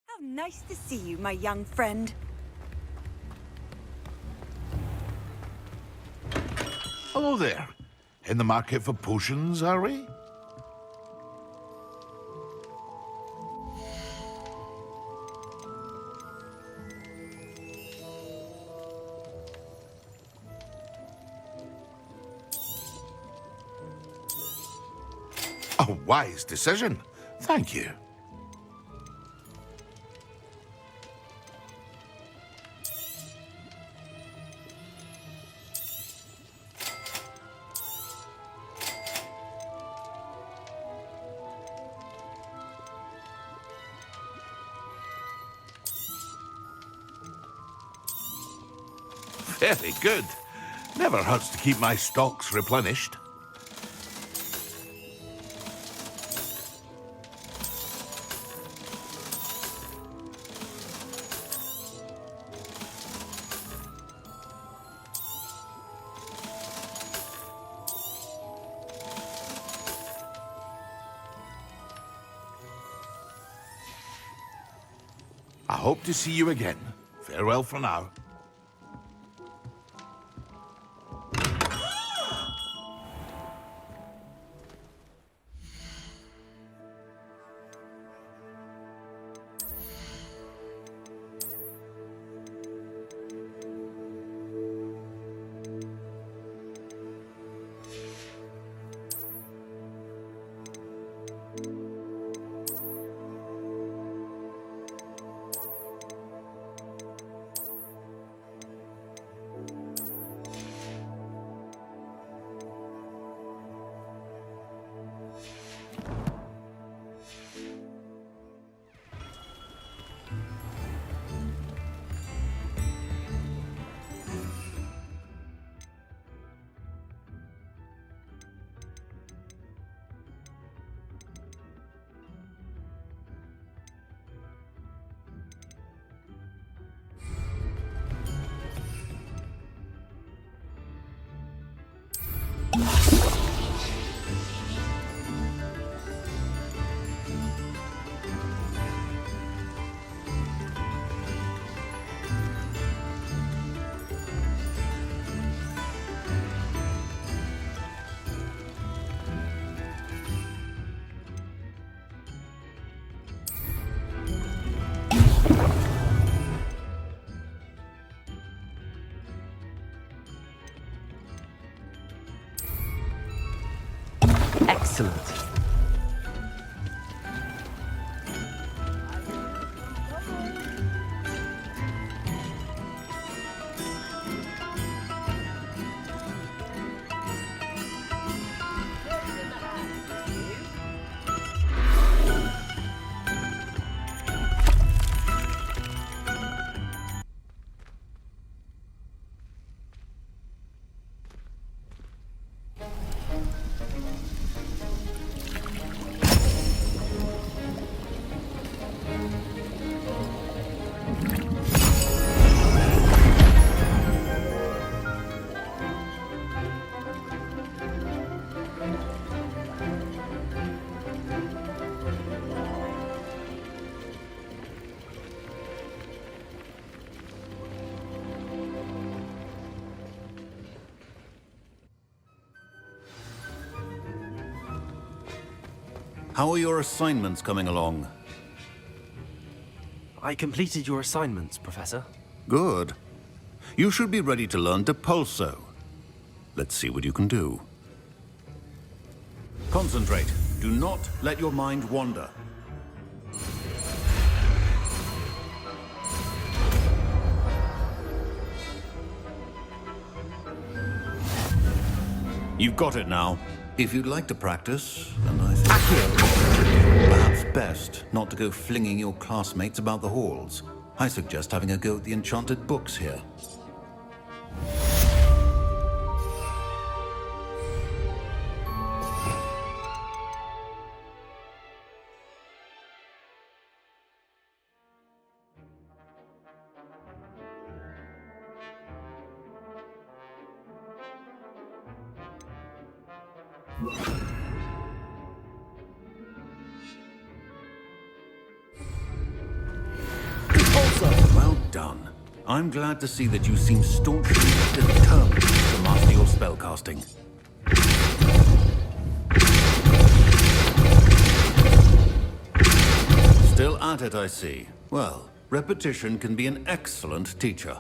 [SPEAKER 14] How nice to see you, my young friend.
[SPEAKER 8] Hello there. In the market for potions, are we? A wise decision. Thank you. Very good. Never hurts to keep my stocks replenished. I hope to see you again. Farewell for now.
[SPEAKER 2] Excellent.
[SPEAKER 15] How are your assignments coming along?
[SPEAKER 2] I completed your assignments, Professor.
[SPEAKER 15] Good. You should be ready to learn Depulso. Let's see what you can do. Concentrate. Do not let your mind wander. You've got it now. If you'd like to practice, then I think perhaps best not to go flinging your classmates about the halls. I suggest having a go at the enchanted books here. Well done. I'm glad to see that you seem staunchly determined to master your spellcasting. Still at it, I see. Well, repetition can be an excellent teacher.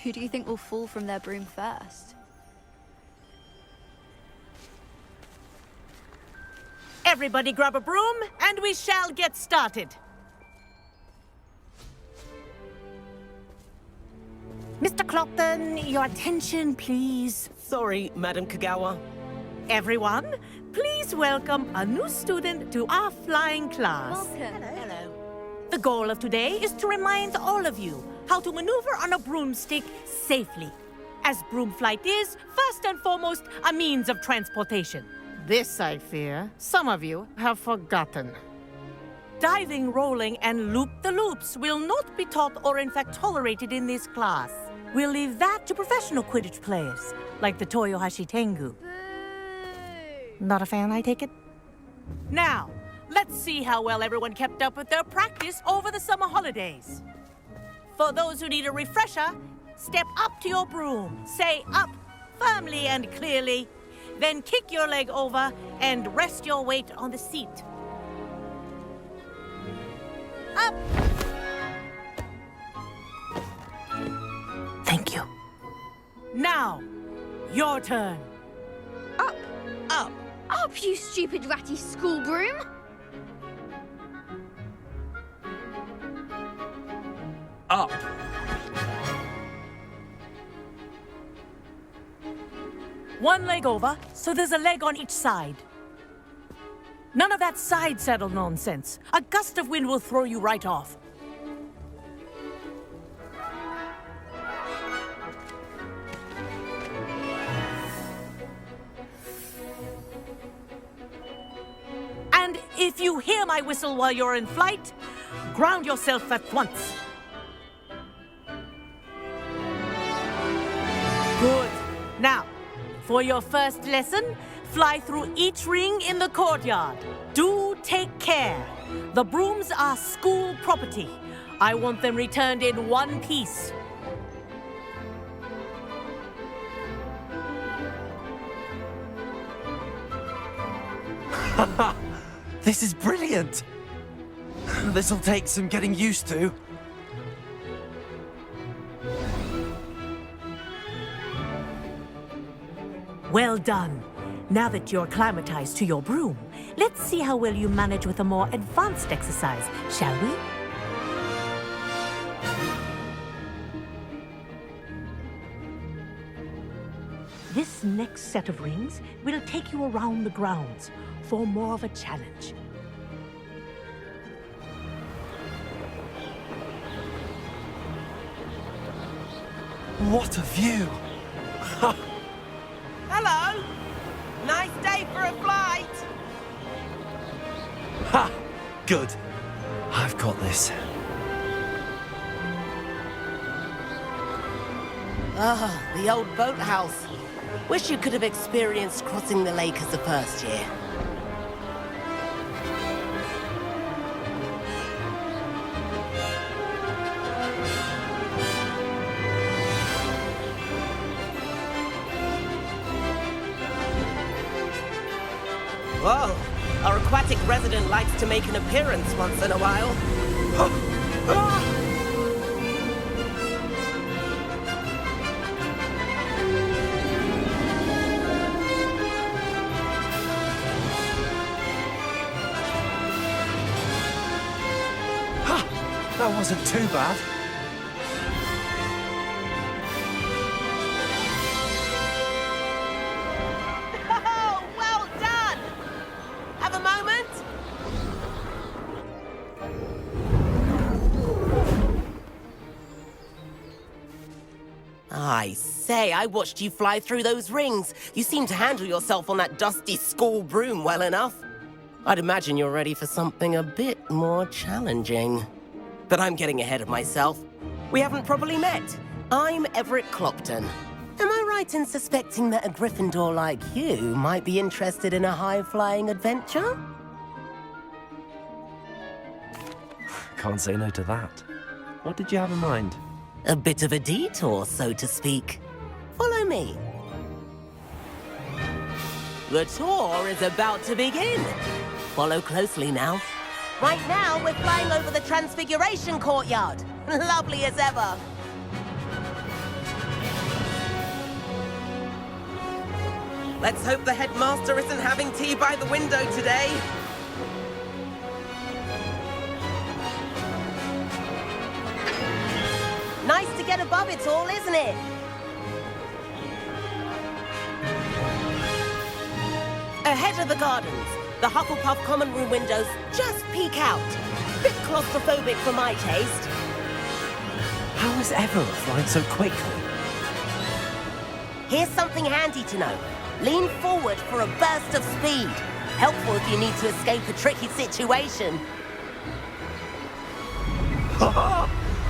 [SPEAKER 16] Who do you think will fall from their broom first?
[SPEAKER 17] Everybody grab a broom, and we shall get started. Mr. Clopton, your attention, please.
[SPEAKER 18] Sorry, Madam Kagawa.
[SPEAKER 17] Everyone, please welcome a new student to our flying class.
[SPEAKER 16] Welcome.
[SPEAKER 17] Hello. The goal of today is to remind all of you how to maneuver on a broomstick safely, as broom flight is, first and foremost, a means of transportation.
[SPEAKER 4] This, I fear, some of you have forgotten.
[SPEAKER 17] Diving, rolling, and loop-the-loops will not be taught or in fact tolerated in this class. We'll leave that to professional Quidditch players, like the Toyohashi Tengu. Not a fan, I take it? Now, let's see how well everyone kept up with their practice over the summer holidays. For those who need a refresher, step up to your broom, say up firmly and clearly, then kick your leg over and rest your weight on the seat. Up! Thank you. Now, your turn.
[SPEAKER 16] Up! Up! Up, you stupid ratty school broom!
[SPEAKER 2] Up!
[SPEAKER 17] One leg over, so there's a leg on each side. None of that side saddle nonsense. A gust of wind will throw you right off. And if you hear my whistle while you're in flight, ground yourself at once. Good. Now, for your first lesson, fly through each ring in the courtyard. Do take care. The brooms are school property. I want them returned in one piece.
[SPEAKER 2] This is brilliant! This'll take some getting used to.
[SPEAKER 17] Well done. Now that you're acclimatized to your broom, let's see how well you manage with a more advanced exercise, shall we? This next set of rings will take you around the grounds for more of a challenge.
[SPEAKER 2] What a view!
[SPEAKER 18] Hello! Nice day for a flight!
[SPEAKER 2] Ha! Good. I've got this.
[SPEAKER 18] Ah, the old boathouse. Wish you could have experienced crossing the lake as a first year. Whoa, our aquatic resident likes to make an appearance once in a while.
[SPEAKER 2] That wasn't too bad.
[SPEAKER 18] Oh, well done! Have a moment? I say, I watched you fly through those rings. You seem to handle yourself on that dusty school broom well enough. I'd imagine you're ready for something a bit more challenging. But I'm getting ahead of myself. We haven't properly met. I'm Everett Clopton. Am I right in suspecting that a Gryffindor like you might be interested in a high-flying adventure?
[SPEAKER 2] Can't say no to that. What did you have in mind?
[SPEAKER 18] A bit of a detour, so to speak. Follow me. The tour is about to begin. Follow closely now. Right now, we're flying over the Transfiguration Courtyard. Lovely as ever. Let's hope the headmaster isn't having tea by the window today. Nice to get above it all, isn't it? Ahead of the gardens, the Hufflepuff common room windows just peek out. Bit claustrophobic for my taste.
[SPEAKER 2] How is Everett flying so quickly?
[SPEAKER 18] Here's something handy to know. Lean forward for a burst of speed. Helpful if you need to escape a tricky situation.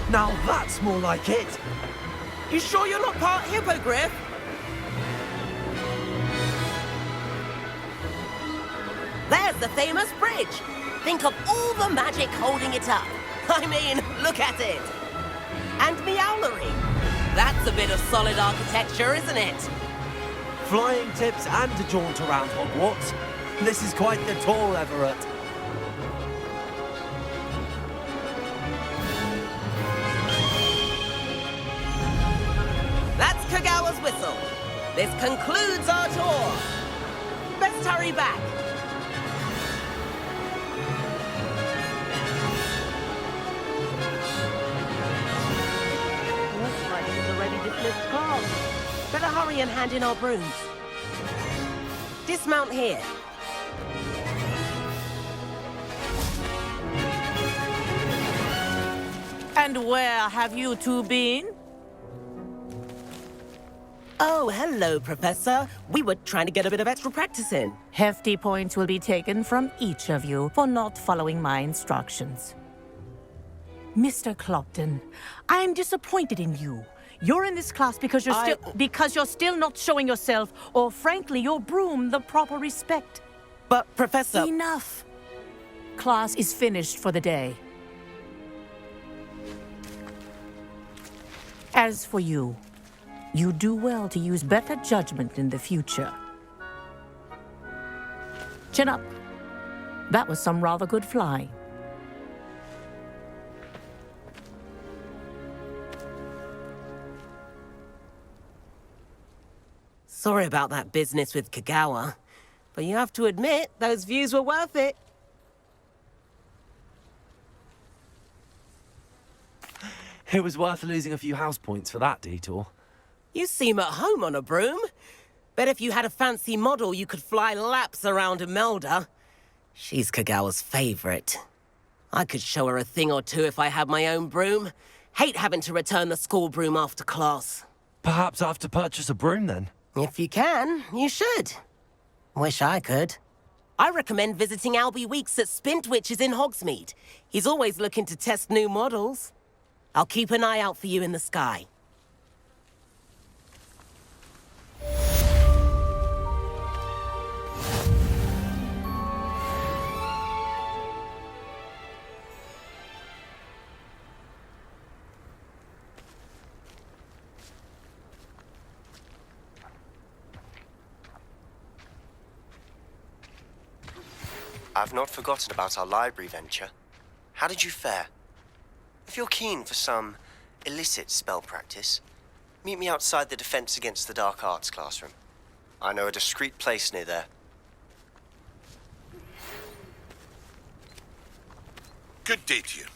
[SPEAKER 2] Now that's more like it.
[SPEAKER 18] You sure you're not part hippogriff? There's the famous bridge. Think of all the magic holding it up. I mean, look at it. And Meowlery. That's a bit of solid architecture, isn't it?
[SPEAKER 2] Flying tips and a jaunt around Hogwarts. This is quite the tour, Everett.
[SPEAKER 18] That's Kagawa's whistle. This concludes our tour. Best hurry back. Looks like it's already dismissed class. Better hurry and hand in our brooms. Dismount here.
[SPEAKER 17] And where have you two been?
[SPEAKER 18] Oh, hello, Professor. We were trying to get a bit of extra practice in.
[SPEAKER 17] Hefty points will be taken from each of you for not following my instructions. Mr. Clopton, I am disappointed in you. You're in this class because you're still not showing yourself, or frankly, your broom the proper respect.
[SPEAKER 18] But, Professor...
[SPEAKER 17] Enough. Class is finished for the day. As for you, you do well to use better judgment in the future. Chin up. That was some rather good flying.
[SPEAKER 18] Sorry about that business with Kagawa, but you have to admit, those views were worth it.
[SPEAKER 2] It was worth losing a few house points for that detour.
[SPEAKER 18] You seem at home on a broom. Bet if you had a fancy model, you could fly laps around Imelda. She's Kagawa's favorite. I could show her a thing or two if I had my own broom. Hate having to return the school broom after class.
[SPEAKER 2] Perhaps I have to purchase a broom then?
[SPEAKER 18] If you can, you should. Wish I could. I recommend visiting Albie Weeks at Spintwitches in Hogsmeade. He's always looking to test new models. I'll keep an eye out for you in the sky.
[SPEAKER 19] I've not forgotten about our library venture. How did you fare? If you're keen for some illicit spell practice, meet me outside the Defense Against the Dark Arts classroom. I know a discreet place near there.
[SPEAKER 8] Good day to you.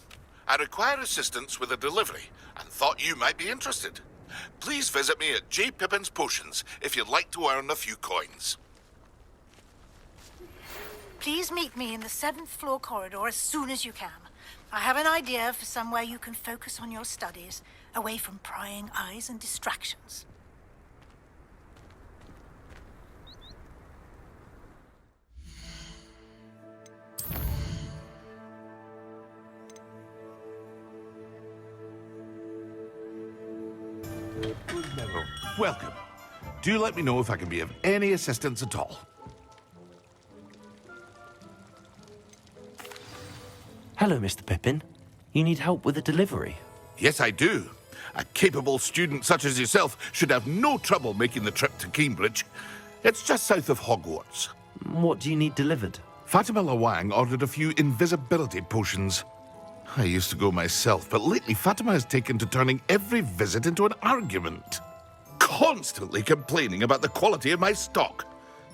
[SPEAKER 8] I require assistance with a delivery and thought you might be interested. Please visit me at J. Pippin's Potions if you'd like to earn a few coins.
[SPEAKER 20] Please meet me in the 7th floor corridor as soon as you can. I have an idea for somewhere you can focus on your studies, away from prying eyes and distractions.
[SPEAKER 8] Welcome. Do let me know if I can be of any assistance at all.
[SPEAKER 2] Hello, Mr. Pippin. You need help with a delivery?
[SPEAKER 8] Yes, I do. A capable student such as yourself should have no trouble making the trip to Cambridge. It's just south of Hogwarts.
[SPEAKER 2] What do you need delivered?
[SPEAKER 8] Fatima Lawang ordered a few invisibility potions. I used to go myself, but lately Fatima has taken to turning every visit into an argument. Constantly complaining about the quality of my stock.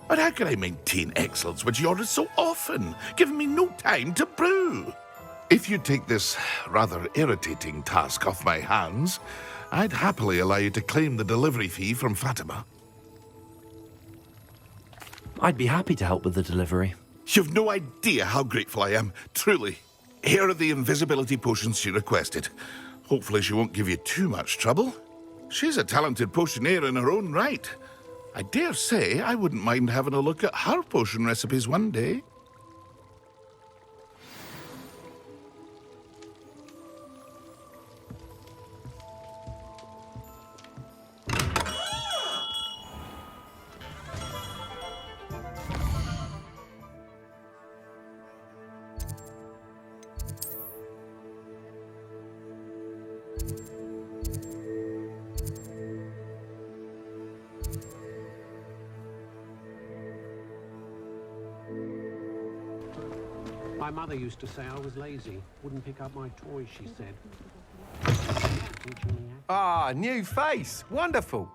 [SPEAKER 8] But how can I maintain excellence when she orders so often, giving me no time to brew? If you take this rather irritating task off my hands, I'd happily allow you to claim the delivery fee from Fatima.
[SPEAKER 2] I'd be happy to help with the delivery.
[SPEAKER 8] You've no idea how grateful I am, truly. Here are the invisibility potions she requested. Hopefully she won't give you too much trouble. She's a talented potioneer in her own right. I dare say I wouldn't mind having a look at her potion recipes one day.
[SPEAKER 3] My mother used to say I was lazy. Wouldn't pick up my toys, she said.
[SPEAKER 21] Ah, new face. Wonderful.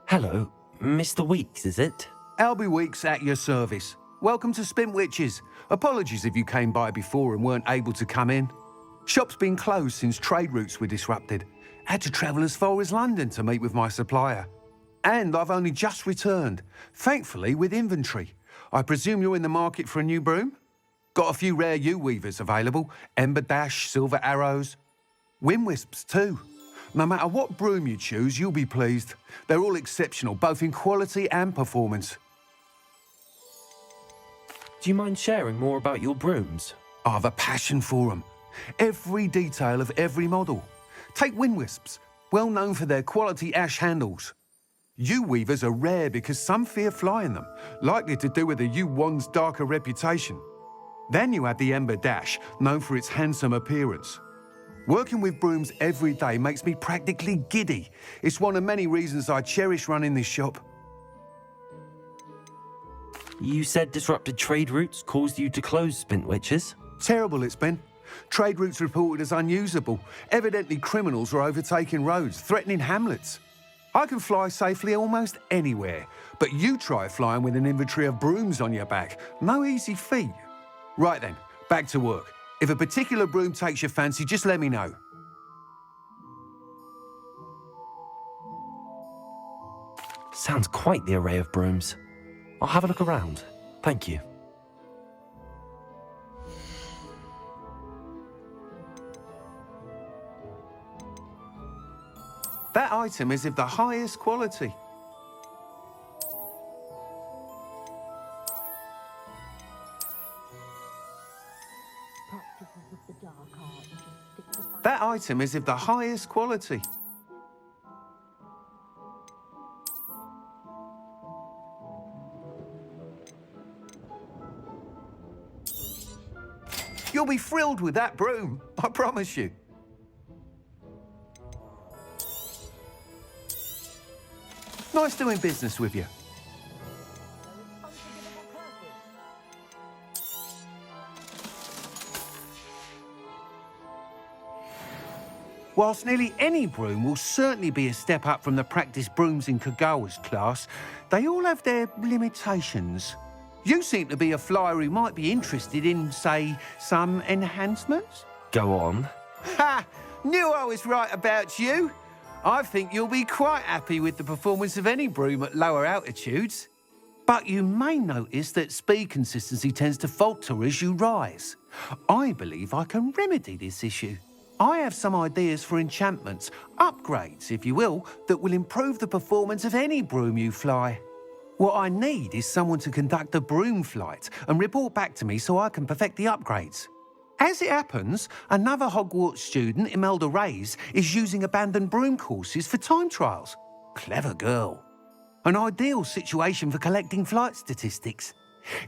[SPEAKER 2] Hello, Mr. Weeks, is it?
[SPEAKER 21] Albie Weeks at your service. Welcome to Spintwitches. Apologies if you came by before and weren't able to come in. Shop's been closed since trade routes were disrupted. Had to travel as far as London to meet with my supplier. And I've only just returned, thankfully with inventory. I presume you're in the market for a new broom? Got a few rare U-weavers available. Ember Dash, Silver Arrows. Wind Wisps too. No matter what broom you choose, you'll be pleased. They're all exceptional, both in quality and performance.
[SPEAKER 2] Do you mind sharing more about your brooms?
[SPEAKER 21] I've a passion for them. Every detail of every model. Take Wind Wisps, well known for their quality ash handles. U-weavers are rare because some fear flying them, likely to do with the U-wand's darker reputation. Then you have the Ember Dash, known for its handsome appearance. Working with brooms every day makes me practically giddy. It's one of many reasons I cherish running this shop.
[SPEAKER 2] You said disrupted trade routes caused you to close Spintwitches?
[SPEAKER 21] Terrible it's been. Trade routes reported as unusable. Evidently criminals are overtaking roads, threatening hamlets. I can fly safely almost anywhere, but you try flying with an inventory of brooms on your back. No easy feat. Right then, back to work. If a particular broom takes your fancy, just let me know.
[SPEAKER 2] Sounds quite the array of brooms. I'll have a look around. Thank you.
[SPEAKER 21] That item is of the highest quality. That item is of the highest quality. You'll be thrilled with that broom, I promise you. Nice doing business with you. Whilst nearly any broom will certainly be a step up from the practice brooms in Kagawa's class, they all have their limitations. You seem to be a flyer who might be interested in, say, some enhancements?
[SPEAKER 2] Go on.
[SPEAKER 21] Ha! Knew I was right about you. I think you'll be quite happy with the performance of any broom at lower altitudes. But you may notice that speed consistency tends to falter as you rise. I believe I can remedy this issue. I have some ideas for enchantments, upgrades, if you will, that will improve the performance of any broom you fly. What I need is someone to conduct a broom flight and report back to me so I can perfect the upgrades. As it happens, another Hogwart student, Imelda Reyes, is using abandoned broom courses for time trials. Clever girl. An ideal situation for collecting flight statistics.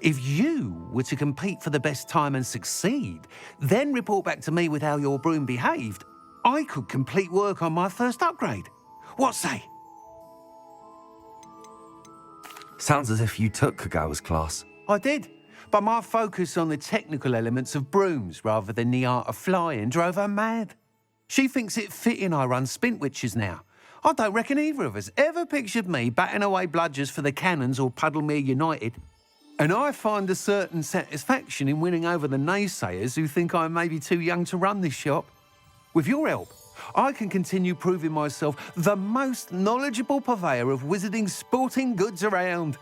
[SPEAKER 21] If you were to compete for the best time and succeed, then report back to me with how your broom behaved, I could complete work on my first upgrade. What say?
[SPEAKER 2] Sounds as if you took Kagawa's class.
[SPEAKER 21] I did, but my focus on the technical elements of brooms rather than the art of flying drove her mad. She thinks it fitting I run Spintwitches now. I don't reckon either of us ever pictured me batting away bludgers for the Cannons or Puddlemere United. And I find a certain satisfaction in winning over the naysayers who think I'm maybe too young to run this shop. With your help, I can continue proving myself the most knowledgeable purveyor of wizarding sporting goods around.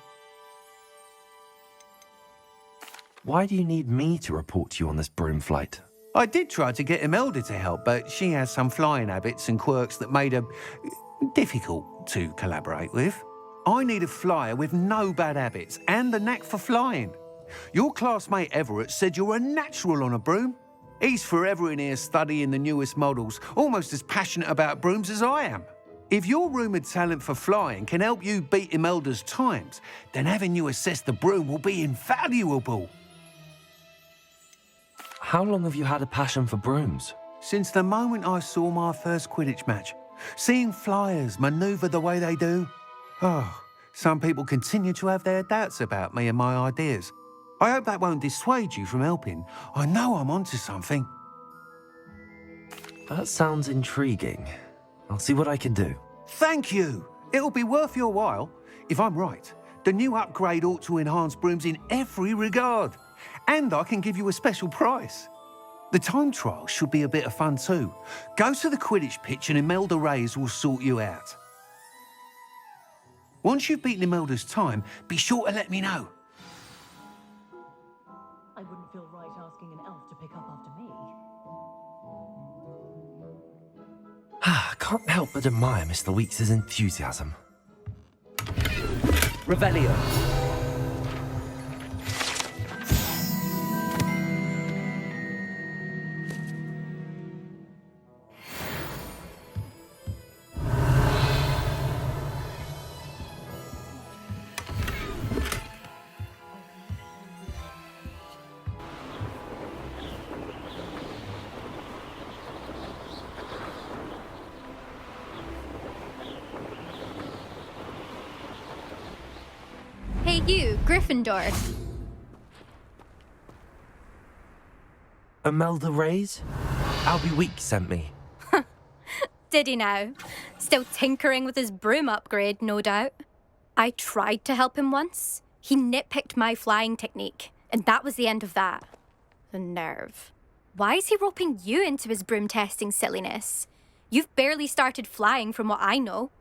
[SPEAKER 2] Why do you need me to report to you on this broom flight?
[SPEAKER 21] I did try to get Imelda to help, but she has some flying habits and quirks that made her difficult to collaborate with. I need a flyer with no bad habits and the knack for flying. Your classmate Everett said you're a natural on a broom. He's forever in here studying the newest models, almost as passionate about brooms as I am. If your rumoured talent for flying can help you beat Imelda's times, then having you assess the broom will be invaluable.
[SPEAKER 2] How long have you had a passion for brooms?
[SPEAKER 21] Since the moment I saw my first Quidditch match. Seeing flyers manoeuvre the way they do. Oh, some people continue to have their doubts about me and my ideas. I hope that won't dissuade you from helping. I know I'm onto something.
[SPEAKER 2] That sounds intriguing. I'll see what I can do.
[SPEAKER 21] Thank you. It'll be worth your while. If I'm right, the new upgrade ought to enhance brooms in every regard. And I can give you a special price. The time trial should be a bit of fun too. Go to the Quidditch pitch and Imelda Reyes will sort you out. Once you've beaten Imelda's time, be sure to let me know.
[SPEAKER 9] I wouldn't feel right asking an elf to pick up after me.
[SPEAKER 2] I can't help but admire Mr. Weeks' enthusiasm.
[SPEAKER 5] Revelio.
[SPEAKER 22] Hey you, Gryffindor.
[SPEAKER 2] Imelda Reyes? Albie Weeks sent me.
[SPEAKER 22] Did he now? Still tinkering with his broom upgrade, no doubt. I tried to help him once. He nitpicked my flying technique, and that was the end of that. The nerve. Why is he roping you into his broom testing silliness? You've barely started flying from what I know.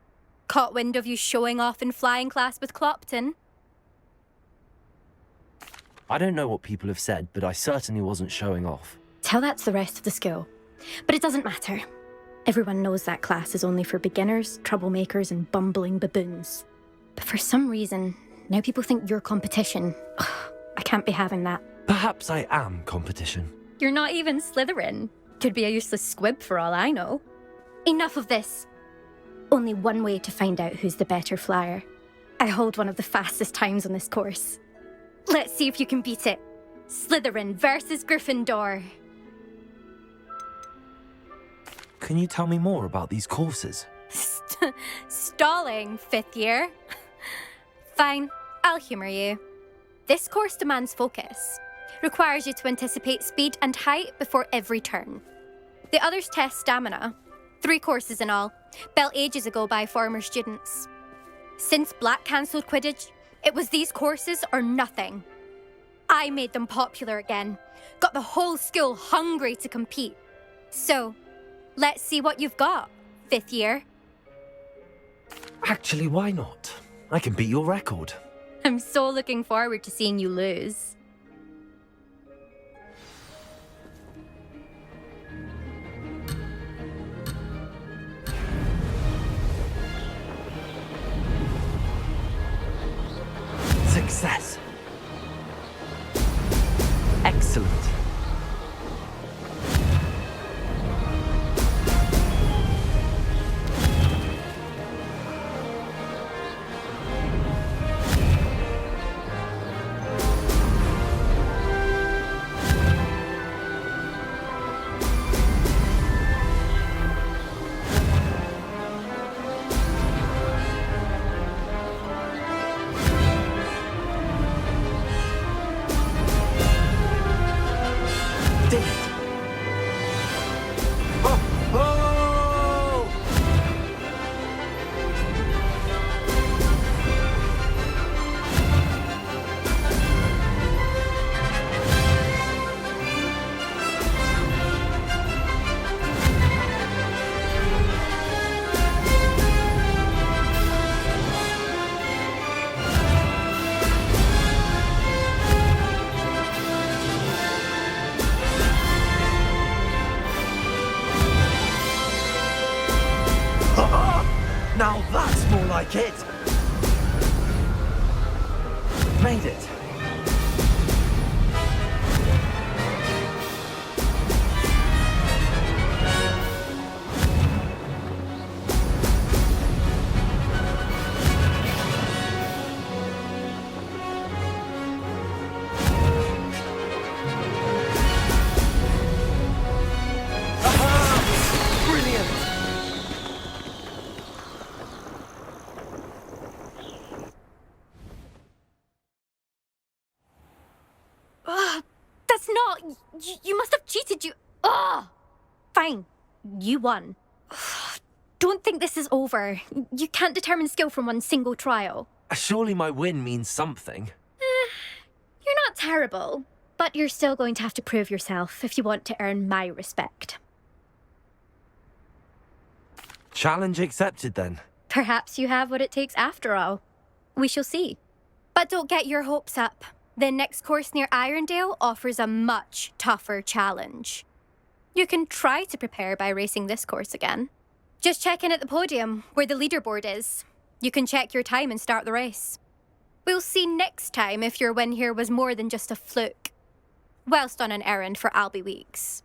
[SPEAKER 22] Caught wind of you showing off in flying class with Clopton.
[SPEAKER 2] I don't know what people have said, but I certainly wasn't showing off.
[SPEAKER 22] Tell that to the rest of the school. But it doesn't matter. Everyone knows that class is only for beginners, troublemakers, and bumbling baboons. But for some reason, now people think you're competition. Ugh, I can't be having that.
[SPEAKER 2] Perhaps I am competition.
[SPEAKER 22] You're not even Slytherin. Could be a useless squib for all I know. Enough of this. Only one way to find out who's the better flyer. I hold one of the fastest times on this course. Let's see if you can beat it. Slytherin versus Gryffindor.
[SPEAKER 2] Can you tell me more about these courses?
[SPEAKER 22] Stalling, 5th year. Fine, I'll humour you. This course demands focus. Requires you to anticipate speed and height before every turn. The others test stamina. 3 courses in all, built ages ago by former students. Since Black cancelled Quidditch, it was these courses or nothing. I made them popular again. Got the whole school hungry to compete. So, let's see what you've got, 5th year.
[SPEAKER 2] Actually, why not? I can beat your record.
[SPEAKER 22] I'm so looking forward to seeing you lose.
[SPEAKER 2] Success. Excellent. like it. Made it.
[SPEAKER 22] That's not... You must have cheated, you... Ugh! Fine. You won. Don't think this is over. You can't determine skill from one single trial.
[SPEAKER 2] Surely my win means something.
[SPEAKER 22] You're not terrible, but you're still going to have to prove yourself if you want to earn my respect.
[SPEAKER 2] Challenge accepted, then.
[SPEAKER 22] Perhaps you have what it takes after all. We shall see. But don't get your hopes up. The next course near Irondale offers a much tougher challenge. You can try to prepare by racing this course again. Just check in at the podium, where the leaderboard is. You can check your time and start the race. We'll see next time if your win here was more than just a fluke. Whilst on an errand for Albie Weeks.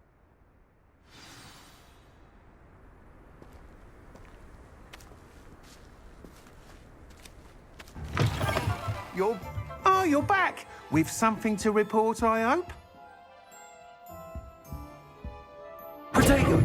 [SPEAKER 3] You're back! With something to report, I hope?
[SPEAKER 2] Potato!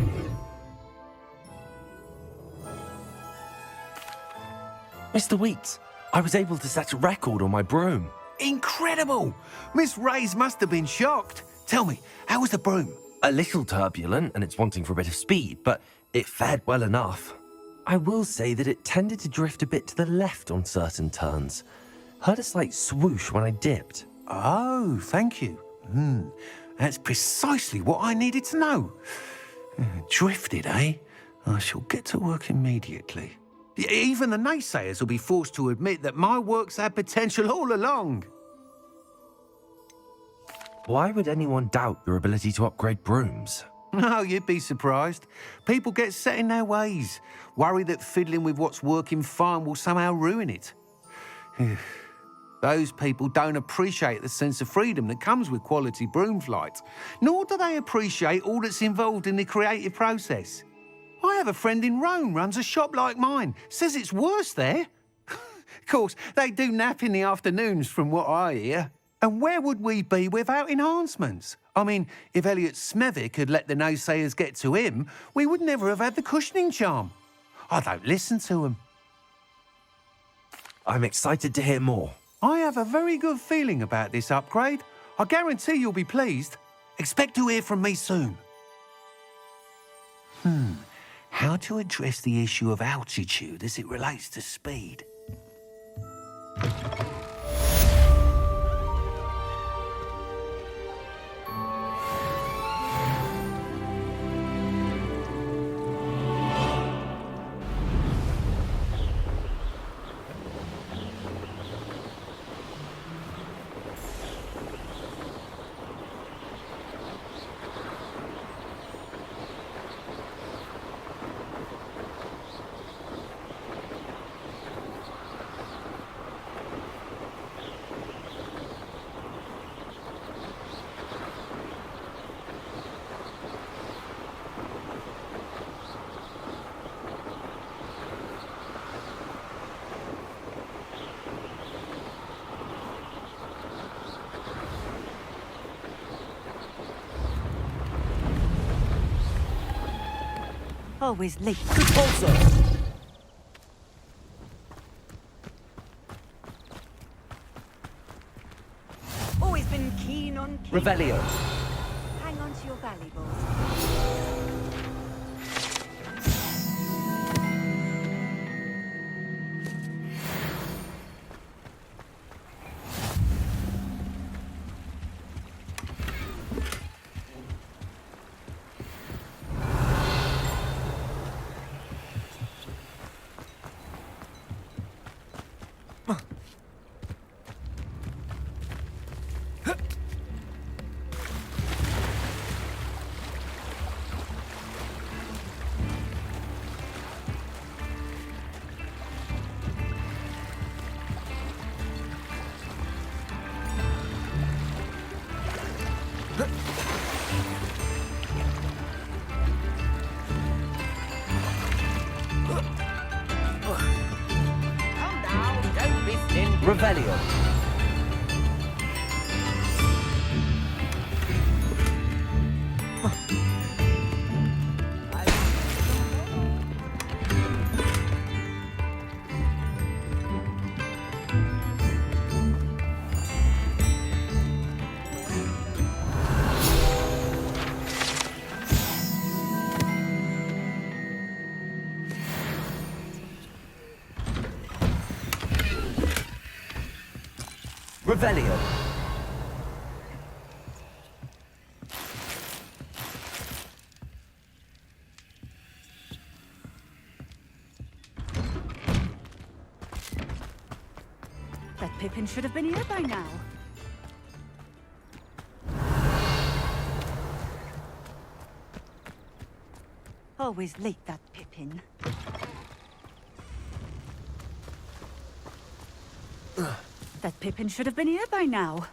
[SPEAKER 2] Mr. Weeks, I was able to set a record on my broom.
[SPEAKER 3] Incredible! Miss Reyes must have been shocked. Tell me, how was the broom?
[SPEAKER 2] A little turbulent, and it's wanting for a bit of speed, but it fared well enough. I will say that it tended to drift a bit to the left on certain turns. Heard a slight swoosh when I dipped.
[SPEAKER 3] Oh, thank you. That's precisely what I needed to know. Drifted, eh? I shall get to work immediately. Even the naysayers will be forced to admit that my work's had potential all along.
[SPEAKER 2] Why would anyone doubt your ability to upgrade brooms?
[SPEAKER 3] No, you'd be surprised. People get set in their ways, worry that fiddling with what's working fine will somehow ruin it. Those people don't appreciate the sense of freedom that comes with quality broom flight, nor do they appreciate all that's involved in the creative process. I have a friend in Rome runs a shop like mine, says it's worse there. Of course, they do nap in the afternoons from what I hear. And where would we be without enhancements? I mean, if Elliot Smethwick had let the naysayers get to him, we would never have had the cushioning charm. I don't listen to them.
[SPEAKER 2] I'm excited to hear more.
[SPEAKER 3] I have a very good feeling about this upgrade. I guarantee you'll be pleased. Expect to hear from me soon. How to address the issue of altitude as it relates to speed?
[SPEAKER 14] Always late.
[SPEAKER 2] Good call, sir.
[SPEAKER 14] Always been keen on...
[SPEAKER 5] Revelio.
[SPEAKER 14] Hang on to your valuables.
[SPEAKER 5] Come now, don't be stingy. Revelio. Revelio.
[SPEAKER 14] That Pippin should have been here by now. Always late, that Pippin. That Pippin should have been here by now.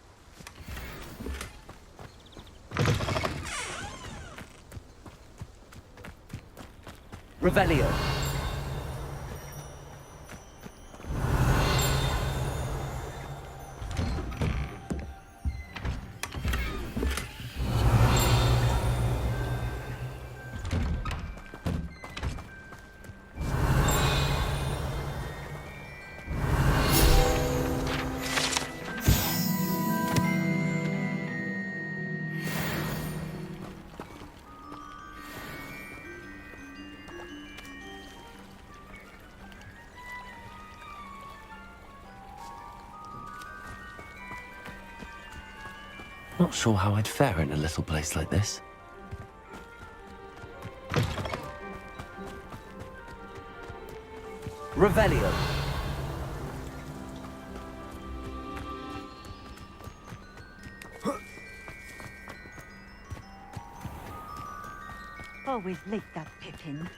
[SPEAKER 5] Revelio.
[SPEAKER 2] Not sure how I'd fare in a little place like this.
[SPEAKER 5] Revelio.
[SPEAKER 14] Always late, that Pippin.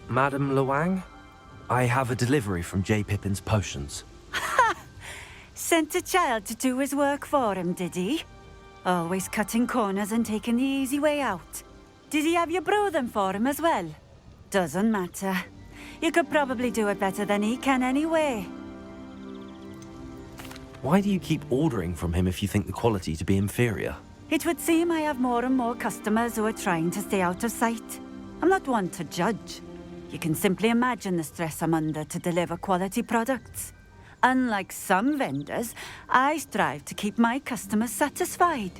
[SPEAKER 2] Madam Luang, I have a delivery from J. Pippin's potions.
[SPEAKER 14] Sent a child to do his work for him, did he? Always cutting corners and taking the easy way out. Did he have you brew them for him as well? Doesn't matter. You could probably do it better than he can anyway.
[SPEAKER 2] Why do you keep ordering from him if you think the quality to be inferior?
[SPEAKER 14] It would seem I have more and more customers who are trying to stay out of sight. I'm not one to judge. You can simply imagine the stress I'm under to deliver quality products. Unlike some vendors, I strive to keep my customers satisfied.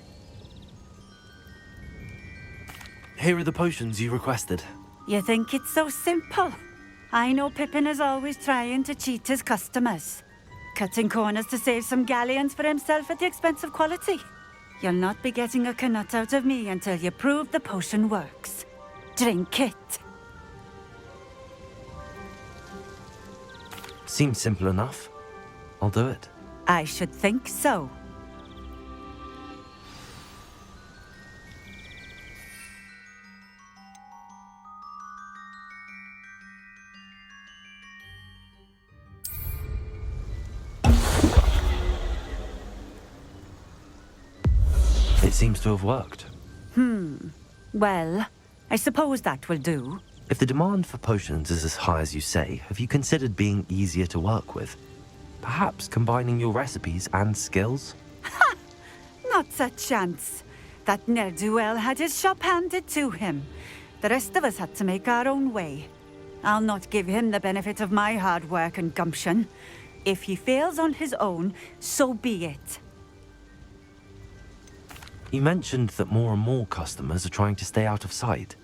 [SPEAKER 2] Here are the potions you requested.
[SPEAKER 14] You think it's so simple? I know Pippin is always trying to cheat his customers. Cutting corners to save some galleons for himself at the expense of quality. You'll not be getting a canut out of me until you prove the potion works. Drink it.
[SPEAKER 2] Seems simple enough. I'll do it.
[SPEAKER 14] I should think so.
[SPEAKER 2] It seems to have worked.
[SPEAKER 14] Well, I suppose that will do.
[SPEAKER 2] If the demand for potions is as high as you say, have you considered being easier to work with? Perhaps combining your recipes and skills?
[SPEAKER 14] Not a chance. That ne'er-do-well had his shop handed to him. The rest of us had to make our own way. I'll not give him the benefit of my hard work and gumption. If he fails on his own, so be it.
[SPEAKER 2] You mentioned that more and more customers are trying to stay out of sight.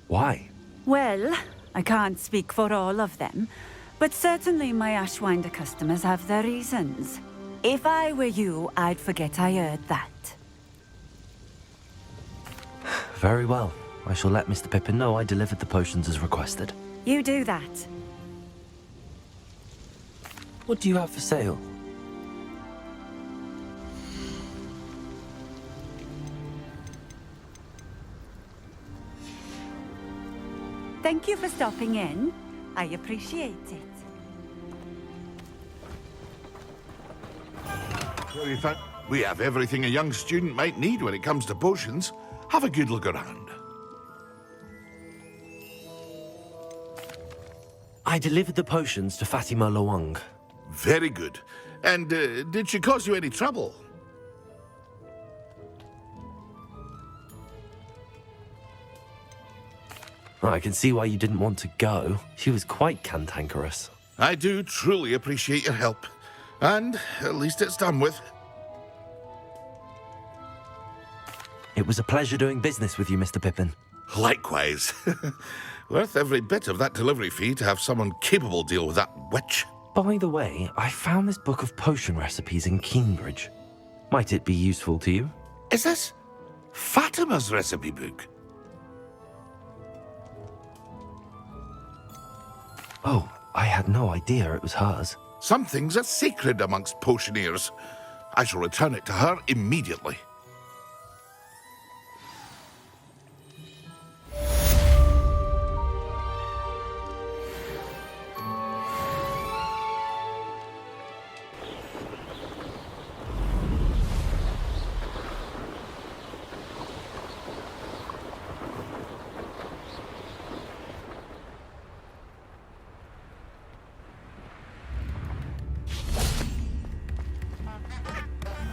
[SPEAKER 2] Why?
[SPEAKER 14] Well, I can't speak for all of them, but certainly my Ashwinder customers have their reasons. If I were you, I'd forget I heard that.
[SPEAKER 2] Very well. I shall let Mr. Pippin know I delivered the potions as requested.
[SPEAKER 14] You do that.
[SPEAKER 2] What do you have for sale?
[SPEAKER 14] Thank you for stopping in. I appreciate it.
[SPEAKER 8] We have everything a young student might need when it comes to potions. Have a good look around.
[SPEAKER 2] I delivered the potions to Fatima Lawang.
[SPEAKER 8] Very good. And did she cause you any trouble?
[SPEAKER 2] I can see why you didn't want to go. She was quite cantankerous.
[SPEAKER 8] I do truly appreciate your help. And at least it's done with.
[SPEAKER 2] It was a pleasure doing business with you, Mr. Pippin.
[SPEAKER 8] Likewise. Worth every bit of that delivery fee to have someone capable deal with that witch.
[SPEAKER 2] By the way, I found this book of potion recipes in Cambridge. Might it be useful to you?
[SPEAKER 8] Is this Fatima's recipe book?
[SPEAKER 2] Oh, I had no idea it was hers.
[SPEAKER 8] Some things are sacred amongst potioneers. I shall return it to her immediately.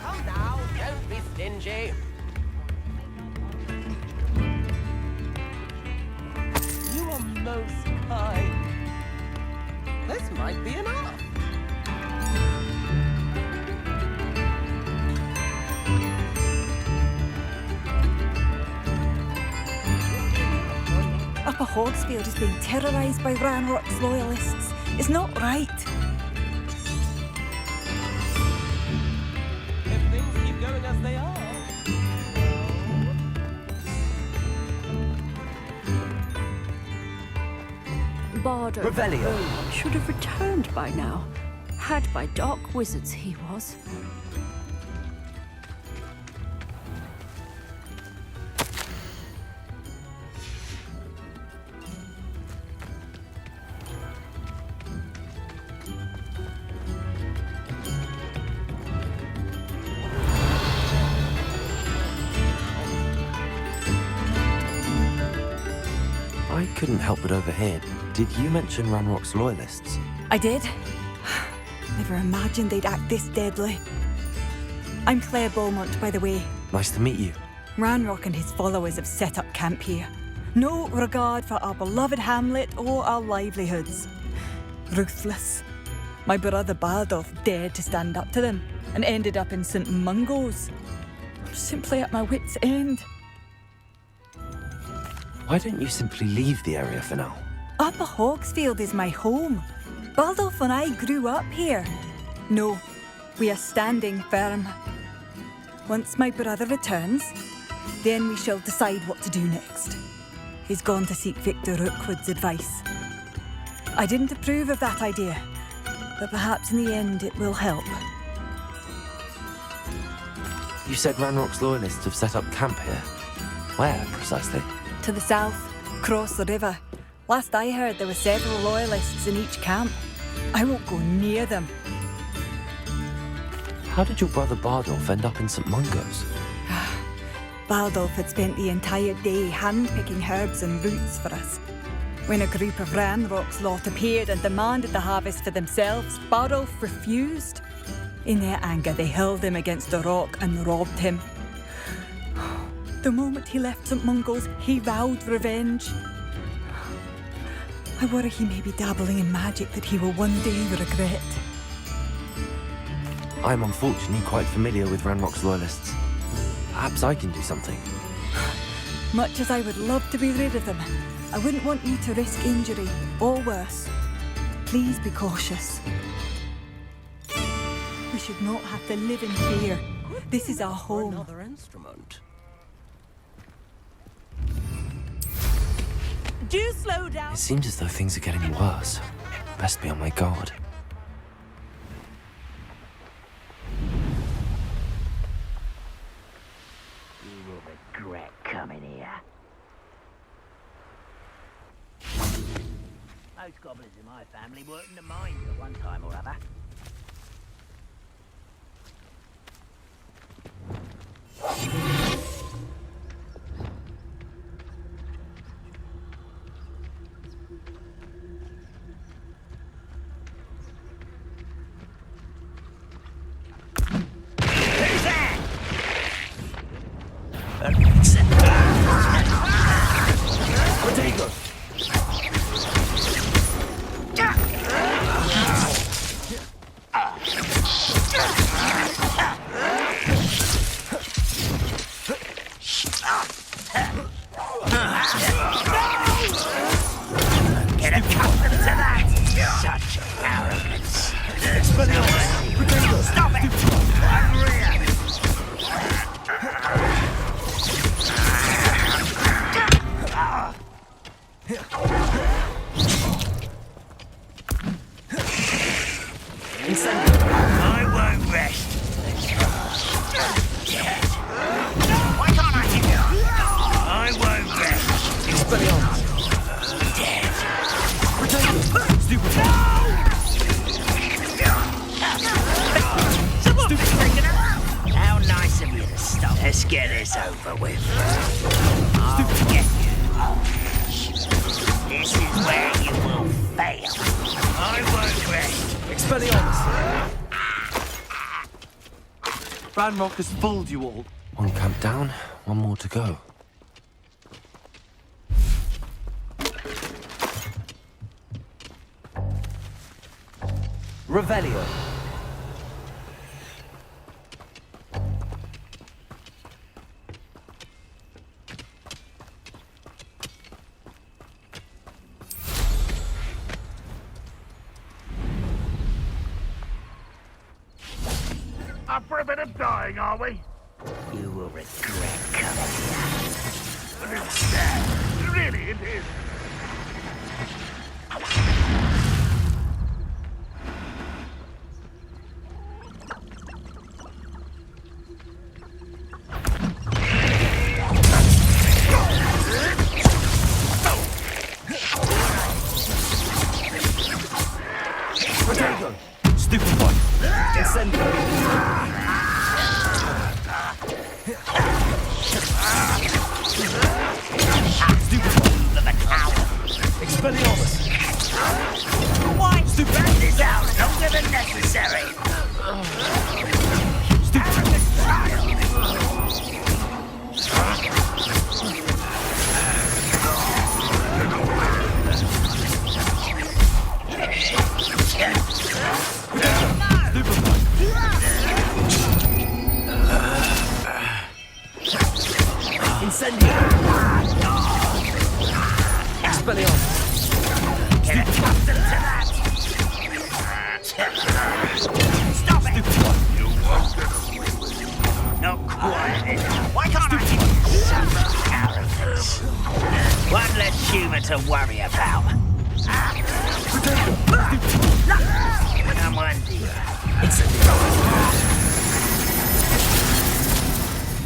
[SPEAKER 18] Come now, don't be stingy. You are most kind. This might be enough.
[SPEAKER 14] Upper Hogsfield is being terrorised by Ranrock's loyalists. It's not right.
[SPEAKER 18] If things keep going as they are.
[SPEAKER 7] Bardo
[SPEAKER 14] Revelio.
[SPEAKER 7] should have returned by now. Had by dark wizards he was.
[SPEAKER 2] I couldn't help but overhear. Did you mention Ranrock's loyalists?
[SPEAKER 14] I did. Never imagined they'd act this deadly. I'm Claire Beaumont, by the way.
[SPEAKER 2] Nice to meet you.
[SPEAKER 14] Ranrock and his followers have set up camp here. No regard for our beloved hamlet or our livelihoods. Ruthless. My brother Bardolph dared to stand up to them and ended up in St. Mungo's. I'm simply at my wit's end.
[SPEAKER 2] Why don't you simply leave the area for now?
[SPEAKER 14] Upper Hogsfield is my home. Bardolph and I grew up here. No, we are standing firm. Once my brother returns, then we shall decide what to do next. He's gone to seek Victor Rookwood's advice. I didn't approve of that idea, but perhaps in the end it will help.
[SPEAKER 2] You said Ranrock's loyalists have set up camp here. Where, precisely?
[SPEAKER 14] To the south, across the river. Last I heard, there were several loyalists in each camp. I won't go near them.
[SPEAKER 2] How did your brother Bardolph end up in St. Mungo's?
[SPEAKER 14] Bardolph had spent the entire day hand-picking herbs and roots for us. When a group of Ranrock's lot appeared and demanded the harvest for themselves, Bardolph refused. In their anger, they hurled him against a rock and robbed him. The moment he left St. Mungo's, he vowed revenge. I worry he may be dabbling in magic that he will one day regret.
[SPEAKER 2] I'm unfortunately quite familiar with Ranrock's loyalists. Perhaps I can do something.
[SPEAKER 14] Much as I would love to be rid of them, I wouldn't want you to risk injury, or worse. Please be cautious. We should not have to live in fear. This is our home.
[SPEAKER 18] Another instrument.
[SPEAKER 17] Do slow down.
[SPEAKER 2] It seems as though things are getting worse. Best be on my guard.
[SPEAKER 10] You will regret coming here. Most gobblers in my family worked in the mines at one time or other. Why can't I hit you? I won't rest.
[SPEAKER 2] Expelliarmus.
[SPEAKER 10] Dead.
[SPEAKER 2] Stupid.
[SPEAKER 10] Someone been taken out. How nice of you to stop. Let's get this over with. I'll get you. This is where you will fail. I won't rest.
[SPEAKER 2] Expelliarmus.
[SPEAKER 21] Ranrock has fooled you all.
[SPEAKER 2] One camp down, one more to go.
[SPEAKER 5] Revelio.
[SPEAKER 8] Up for a bit of dying, are we?
[SPEAKER 10] You will regret coming here.
[SPEAKER 8] But it's sad. Really, it is.
[SPEAKER 2] Potato. Stupefy. Incendio. Expelliarmus!
[SPEAKER 10] Why? Stupid this out longer than necessary.
[SPEAKER 2] Incendio! Expelliarmus!
[SPEAKER 10] Get accustomed to that. Stop it!
[SPEAKER 8] You won't get away with it.
[SPEAKER 10] Not quite enough. Why can't I hit some arrogance? One less humour to worry about. Come on, dear.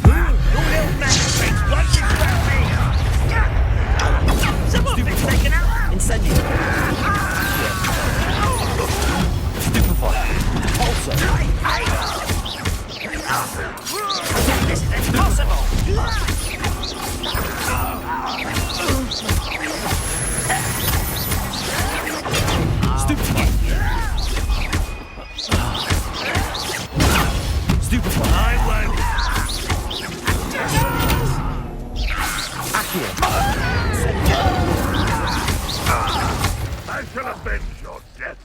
[SPEAKER 10] Your little magistrate's once in front of me. Someone's been taken out.
[SPEAKER 2] Incendio! Stupefy! Also!
[SPEAKER 10] This is impossible.
[SPEAKER 2] Stupefy!
[SPEAKER 10] I won't.
[SPEAKER 2] Accio!
[SPEAKER 8] I shall avenge your death.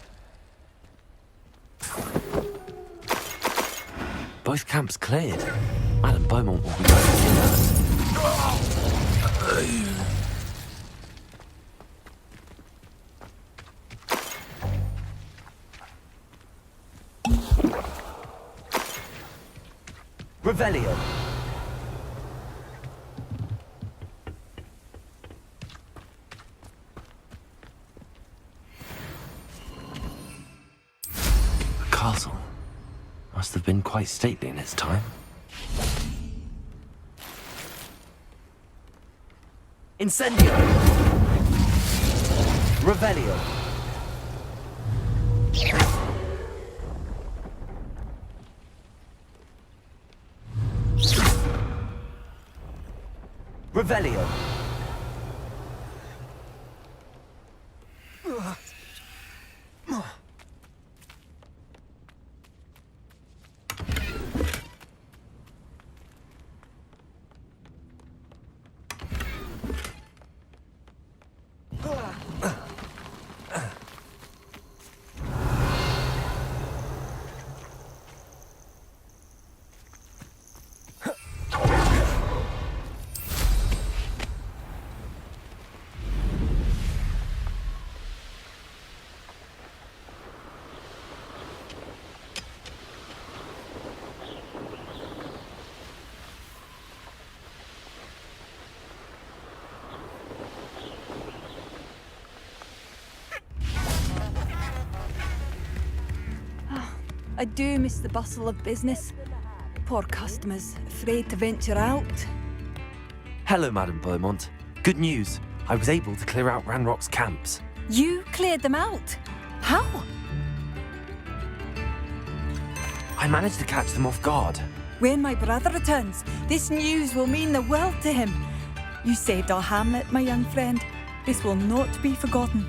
[SPEAKER 2] Both camps cleared. Madam Beaumont will be ready to alert.
[SPEAKER 5] Revelio.
[SPEAKER 2] The castle must have been quite stately in its time.
[SPEAKER 5] Incendio. Revelio. Revelio.
[SPEAKER 7] I do miss the bustle of business.
[SPEAKER 1] poor customers, afraid to venture out.
[SPEAKER 2] Hello, Madame Beaumont. Good news. I was able to clear out Ranrock's camps.
[SPEAKER 1] You cleared them out? How?
[SPEAKER 2] I managed to catch them off guard.
[SPEAKER 1] When my brother returns, this news will mean the world to him. You saved our hamlet, my young friend. This will not be forgotten.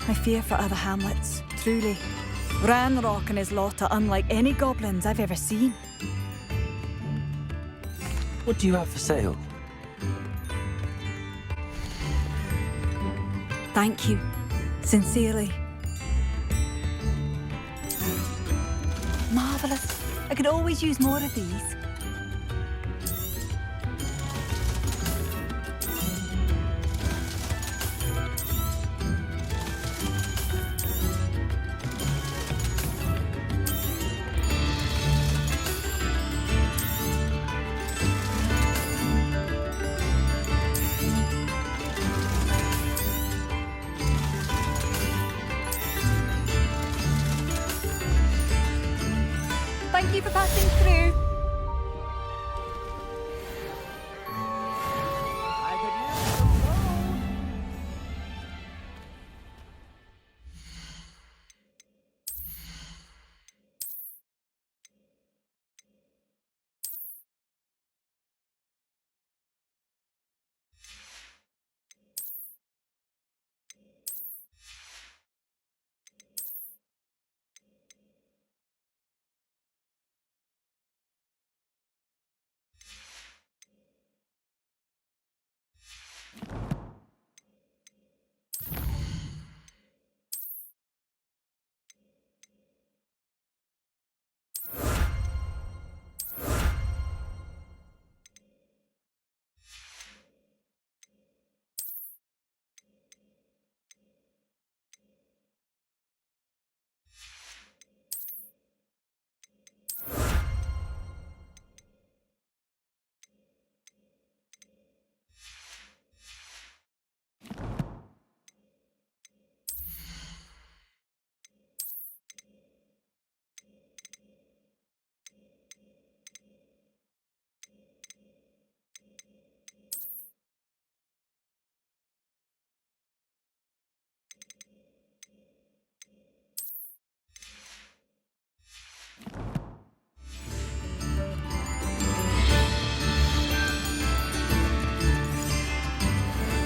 [SPEAKER 1] I fear for other hamlets, truly. Ranrock and his lot are unlike any goblins I've ever seen.
[SPEAKER 2] What do you have for sale?
[SPEAKER 1] Thank you. Sincerely. Marvellous. I could always use more of these.
[SPEAKER 7] Thank you for passing through.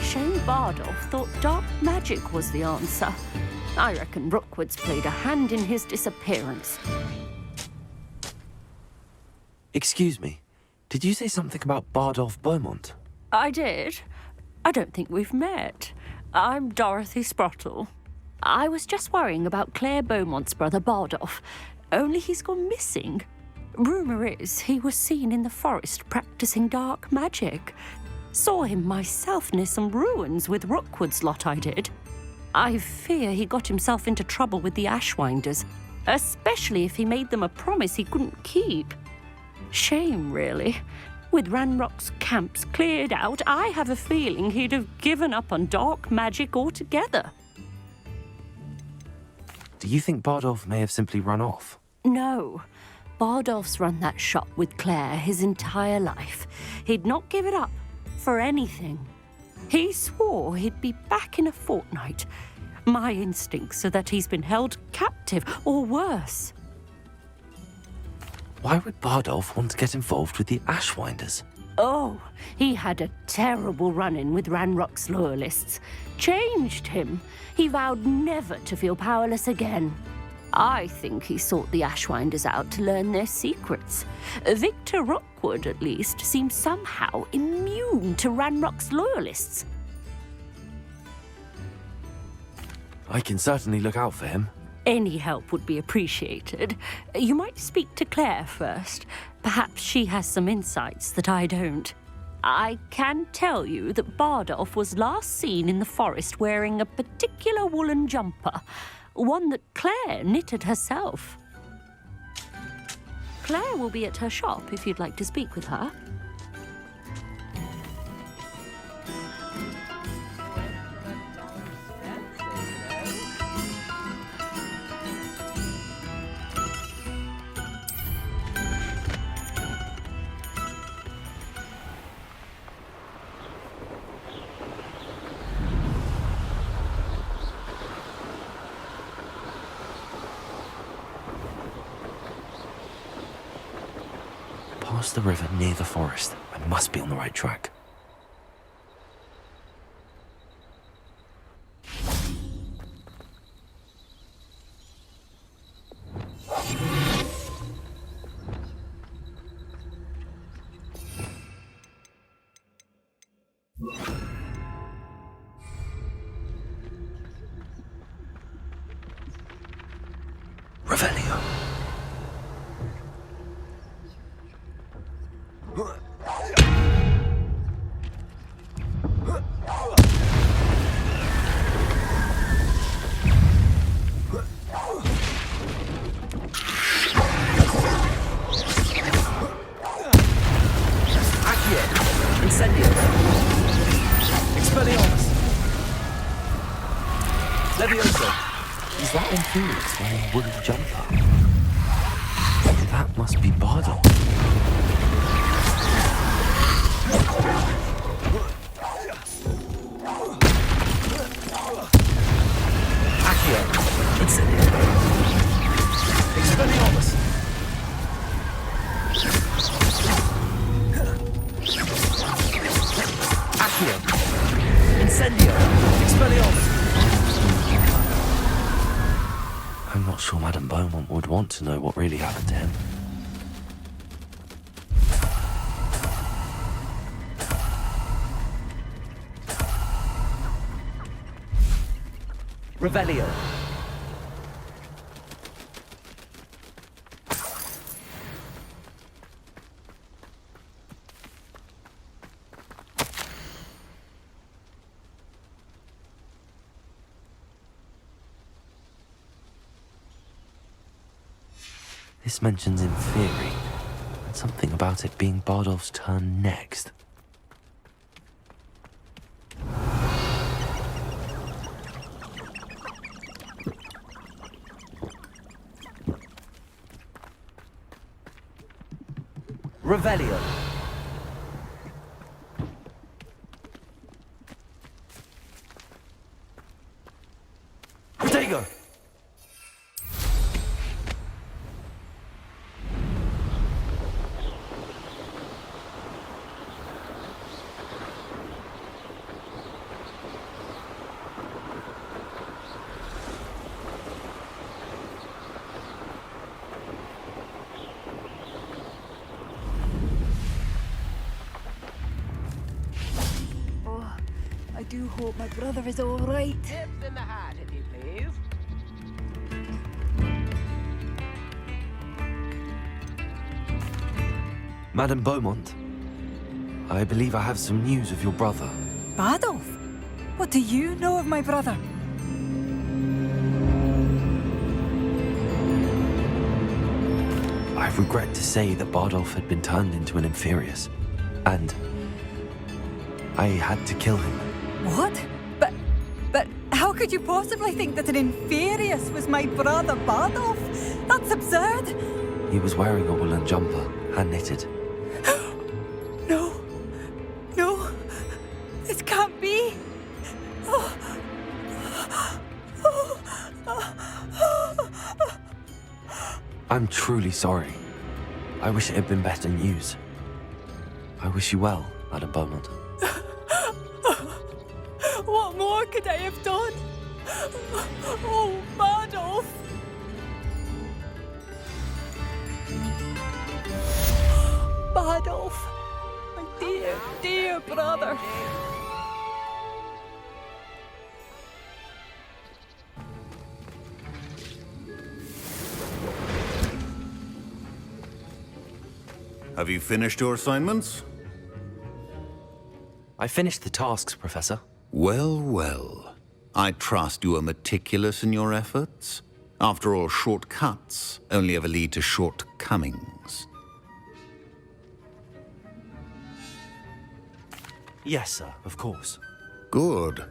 [SPEAKER 7] Shane Bardolph thought dark magic was the answer. I reckon Rookwood's played a hand in his disappearance.
[SPEAKER 2] Excuse me. Did you say something about Bardolph Beaumont?
[SPEAKER 7] I did. I don't think we've met. I'm Dorothy Sprottle. I was just worrying about Claire Beaumont's brother Bardolph, only he's gone missing. Rumour is he was seen in the forest practicing dark magic. Saw him myself near some ruins with Rookwood's lot I did. I fear he got himself into trouble with the Ashwinders, especially if he made them a promise he couldn't keep. Shame, really. With Ranrock's camps cleared out, I have a feeling he'd have given up on dark magic altogether.
[SPEAKER 2] Do you think Bardolph may have simply run off?
[SPEAKER 7] No. Bardolph's run that shop with Claire his entire life. He'd not give it up for anything. He swore he'd be back in a fortnight. My instincts are that he's been held captive, or worse.
[SPEAKER 2] Why would Bardolph want to get involved with the Ashwinders?
[SPEAKER 7] Oh, he had a terrible run-in with Ranrock's loyalists. Changed him. He vowed never to feel powerless again. I think he sought the Ashwinders out to learn their secrets. Victor Rookwood, at least, seems somehow immune to Ranrock's loyalists.
[SPEAKER 2] I can certainly look out for him.
[SPEAKER 7] Any help would be appreciated. You might speak to Claire first. Perhaps she has some insights that I don't. I can tell you that Bardolph was last seen in the forest wearing a particular woolen jumper, one that Claire knitted herself. Claire will be at her shop if you'd like to speak with her.
[SPEAKER 2] Across the river near the forest. I must be on the right track. Revelio.
[SPEAKER 5] Incendio. Expelliarmus. Levioso.
[SPEAKER 2] Is that Infurious wearing a wooden jumper? That must be Bardo.
[SPEAKER 5] Accio. Incendio. Expelliarmus. Accio. Incendio. Expelliarmus.
[SPEAKER 2] I'm not sure Madame Beaumont would want to know what really happened to him.
[SPEAKER 5] Revelio.
[SPEAKER 2] This mentions Inferi, and something about it being Bardolph's turn next.
[SPEAKER 5] Revelio. Protego.
[SPEAKER 1] I do hope my brother is all right.
[SPEAKER 10] Tips in the hat, if you please.
[SPEAKER 2] Madame Beaumont, I believe I have some news of your brother.
[SPEAKER 1] Bardolph? What do you know of my brother?
[SPEAKER 2] I regret to say that Bardolph had been turned into an Infurious, and I had to kill him.
[SPEAKER 1] What? But how could you possibly think that an Infurious was my brother Bardolph? That's absurd.
[SPEAKER 2] He was wearing a woolen jumper, hand-knitted.
[SPEAKER 1] No, this can't be.
[SPEAKER 2] I'm truly sorry. I wish it had been better news. I wish you well, Madame Beaumont.
[SPEAKER 1] What more could I have done? Oh, Bardolph! Bardolph, my dear, dear brother.
[SPEAKER 15] Have you finished your assignments?
[SPEAKER 2] I finished the tasks, Professor.
[SPEAKER 15] Well, well. I trust you are meticulous in your efforts. After all, shortcuts only ever lead to shortcomings.
[SPEAKER 2] Yes, sir, of course.
[SPEAKER 15] Good.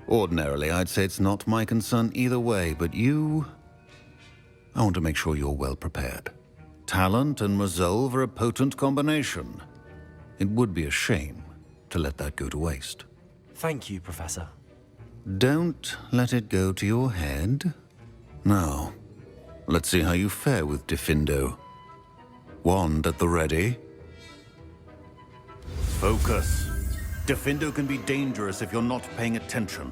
[SPEAKER 15] Ordinarily, I'd say it's not my concern either way, but you... I want to make sure you're well prepared. Talent and resolve are a potent combination. It would be a shame to let that go to waste.
[SPEAKER 2] Thank you, Professor.
[SPEAKER 15] Don't let it go to your head. Now, let's see how you fare with Diffindo. Wand at the ready. Focus. Diffindo can be dangerous if you're not paying attention.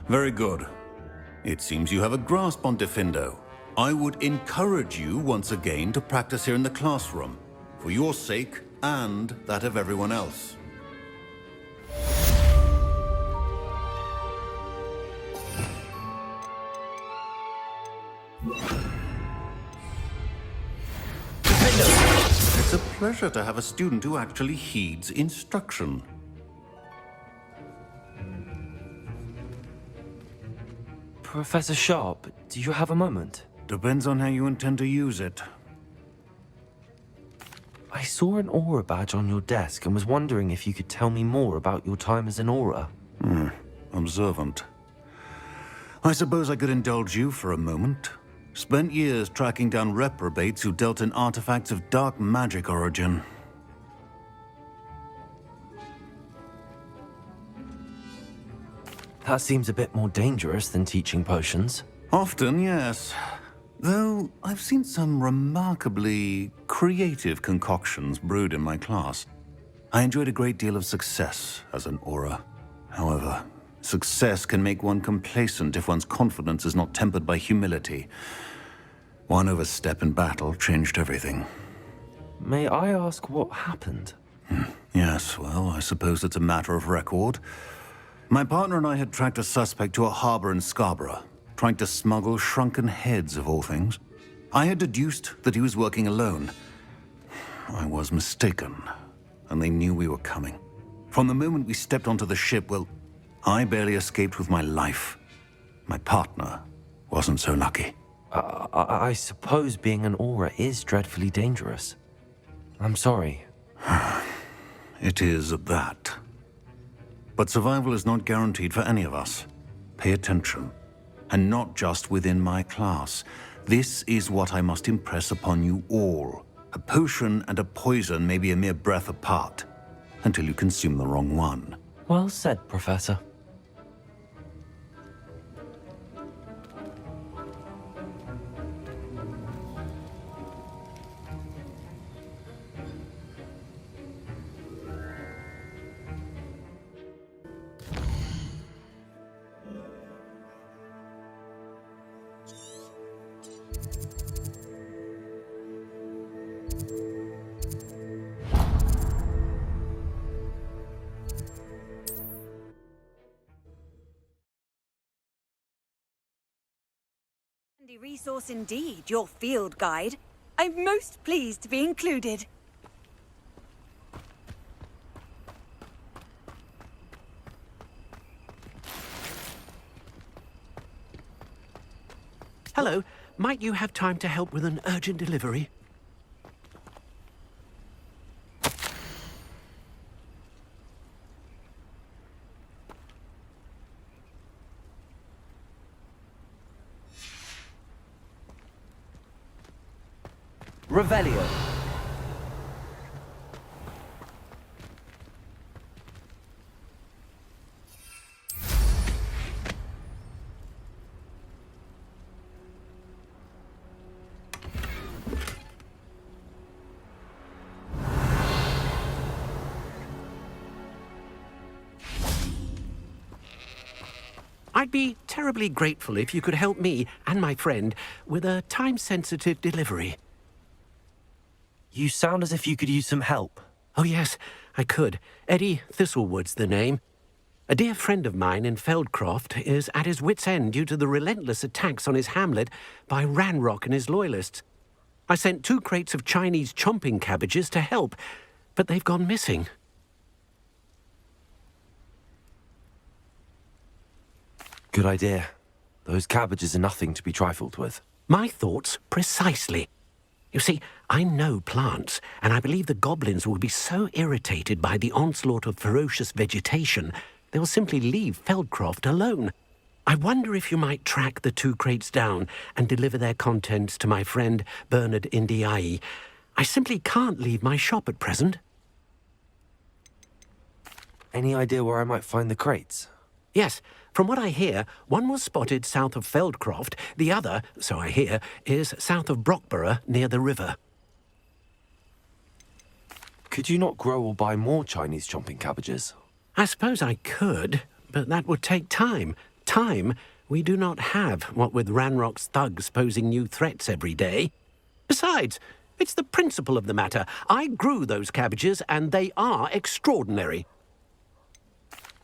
[SPEAKER 15] Very good. It seems you have a grasp on Diffindo. I would encourage you once again to practice here in the classroom, for your sake and that of everyone else. It's a pleasure to have a student who actually heeds instruction.
[SPEAKER 2] Professor Sharp, do you have a moment?
[SPEAKER 15] Depends on how you intend to use it.
[SPEAKER 2] I saw an aura badge on your desk and was wondering if you could tell me more about your time as an aura.
[SPEAKER 15] Observant. I suppose I could indulge you for a moment. Spent years tracking down reprobates who dealt in artifacts of dark magic origin.
[SPEAKER 2] That seems a bit more dangerous than teaching potions.
[SPEAKER 15] Often, yes. Though I've seen some remarkably creative concoctions brewed in my class. I enjoyed a great deal of success as an aura. However, success can make one complacent if one's confidence is not tempered by humility. One overstep in battle changed everything.
[SPEAKER 2] May I ask what happened?
[SPEAKER 15] Yes, well, I suppose it's a matter of record. My partner and I had tracked a suspect to a harbor in Scarborough, trying to smuggle shrunken heads of all things. I had deduced that he was working alone. I was mistaken, and they knew we were coming. From the moment we stepped onto the ship, well, I barely escaped with my life. My partner wasn't so lucky.
[SPEAKER 2] I suppose being an aura is dreadfully dangerous. I'm sorry.
[SPEAKER 15] It is that. But survival is not guaranteed for any of us. Pay attention. And not just within my class. This is what I must impress upon you all. A potion and a poison may be a mere breath apart, until you consume the wrong one.
[SPEAKER 2] Well said, Professor.
[SPEAKER 1] Handy resource indeed, your field guide. I'm most pleased to be included.
[SPEAKER 12] Hello, might you have time to help with an urgent delivery?
[SPEAKER 5] Revelio.
[SPEAKER 12] I'd be terribly grateful if you could help me and my friend with a time-sensitive delivery.
[SPEAKER 2] You sound as if you could use some help.
[SPEAKER 12] Oh, yes, I could. Eddie Thistlewood's the name. A dear friend of mine in Feldcroft is at his wit's end due to the relentless attacks on his hamlet by Ranrock and his loyalists. I sent 2 crates of Chinese chomping cabbages to help, but they've gone missing.
[SPEAKER 2] Good idea. Those cabbages are nothing to be trifled with.
[SPEAKER 12] My thoughts precisely. You see, I know plants, and I believe the goblins will be so irritated by the onslaught of ferocious vegetation, they will simply leave Feldcroft alone. I wonder if you might track the 2 crates down and deliver their contents to my friend Bernard Indiai. I simply can't leave my shop at present.
[SPEAKER 2] Any idea where I might find the crates?
[SPEAKER 12] Yes, from what I hear, one was spotted south of Feldcroft, the other, so I hear, is south of Brockborough near the river.
[SPEAKER 2] Could you not grow or buy more Chinese chomping cabbages?
[SPEAKER 12] I suppose I could, but that would take time. Time we do not have, what with Ranrock's thugs posing new threats every day. Besides, it's the principle of the matter. I grew those cabbages, and they are extraordinary.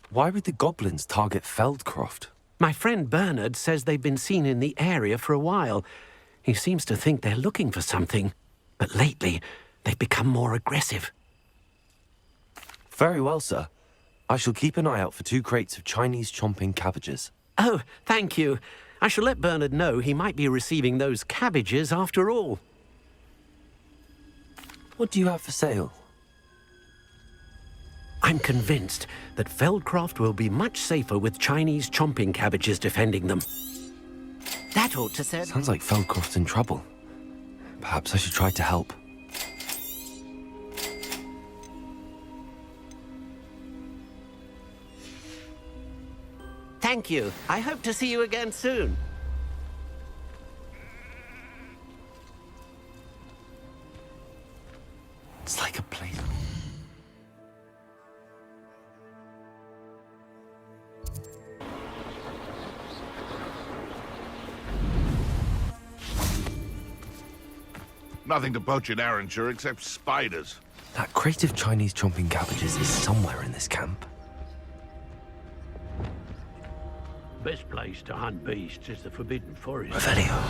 [SPEAKER 2] Why would the goblins target Feldcroft?
[SPEAKER 12] My friend Bernard says they've been seen in the area for a while. He seems to think they're looking for something, but lately they've become more aggressive.
[SPEAKER 2] Very well, sir. I shall keep an eye out for 2 crates of Chinese chomping cabbages.
[SPEAKER 12] Oh, thank you. I shall let Bernard know he might be receiving those cabbages after all.
[SPEAKER 2] What do you have for sale?
[SPEAKER 12] I'm convinced that Feldcroft will be much safer with Chinese chomping cabbages defending them. That ought to serve...
[SPEAKER 2] Sounds like Feldcroft's in trouble. Perhaps I should try to help.
[SPEAKER 12] Thank you. I hope to see you again soon.
[SPEAKER 2] It's like a play.
[SPEAKER 8] Nothing to poach in Arranshire except spiders.
[SPEAKER 2] That crate of Chinese chomping cabbages is somewhere in this camp.
[SPEAKER 12] Best place to hunt beasts is the Forbidden Forest.
[SPEAKER 2] Revelio.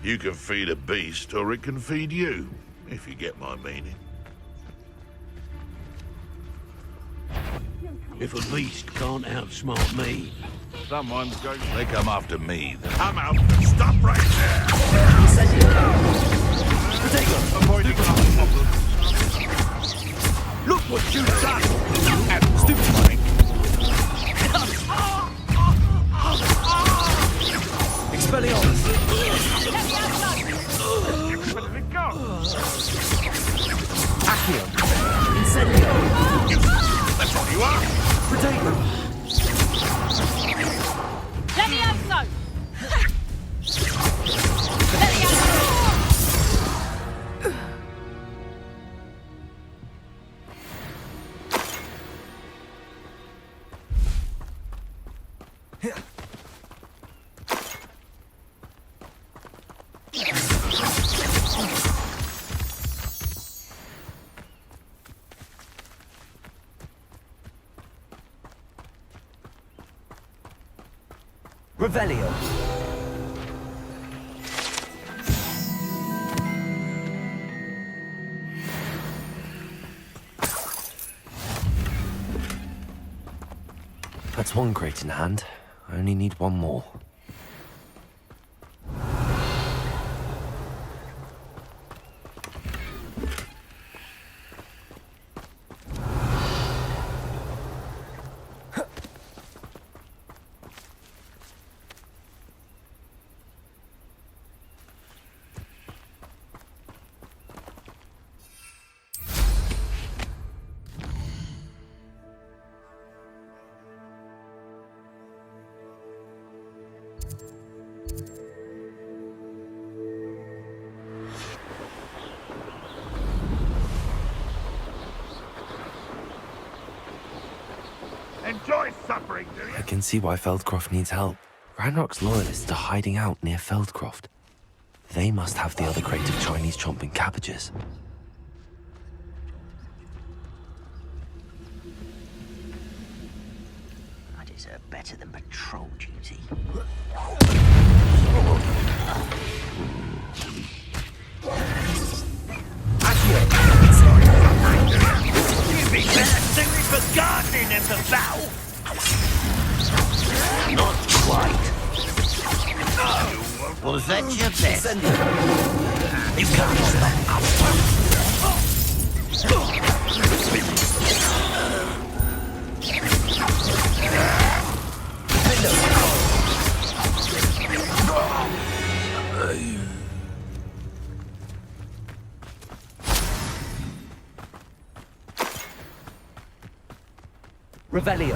[SPEAKER 8] You can feed a beast, or it can feed you, if you get my meaning.
[SPEAKER 12] If a beast can't outsmart me...
[SPEAKER 8] Someone's going... They come after me. Come out and stop right there! Avoid it.
[SPEAKER 12] Look what you've done!
[SPEAKER 8] Stupid thing!
[SPEAKER 2] Expelliarmus!
[SPEAKER 8] Where did it go?
[SPEAKER 2] Accio! Incendio!
[SPEAKER 8] That's all you are!
[SPEAKER 2] Potato!
[SPEAKER 17] Levioso!
[SPEAKER 5] Revelio.
[SPEAKER 2] That's 1 crate in hand. I only need 1 more.
[SPEAKER 8] Enjoy suffering, do you?
[SPEAKER 2] I can see why Feldcroft needs help. Ranrock's loyalists are hiding out near Feldcroft. They must have the other crate of Chinese chomping cabbages.
[SPEAKER 10] I deserve better than patrol duty. You'd be better suited for gardening than for battle. Not quite. Was that your best? You can't stop.
[SPEAKER 5] Revelio.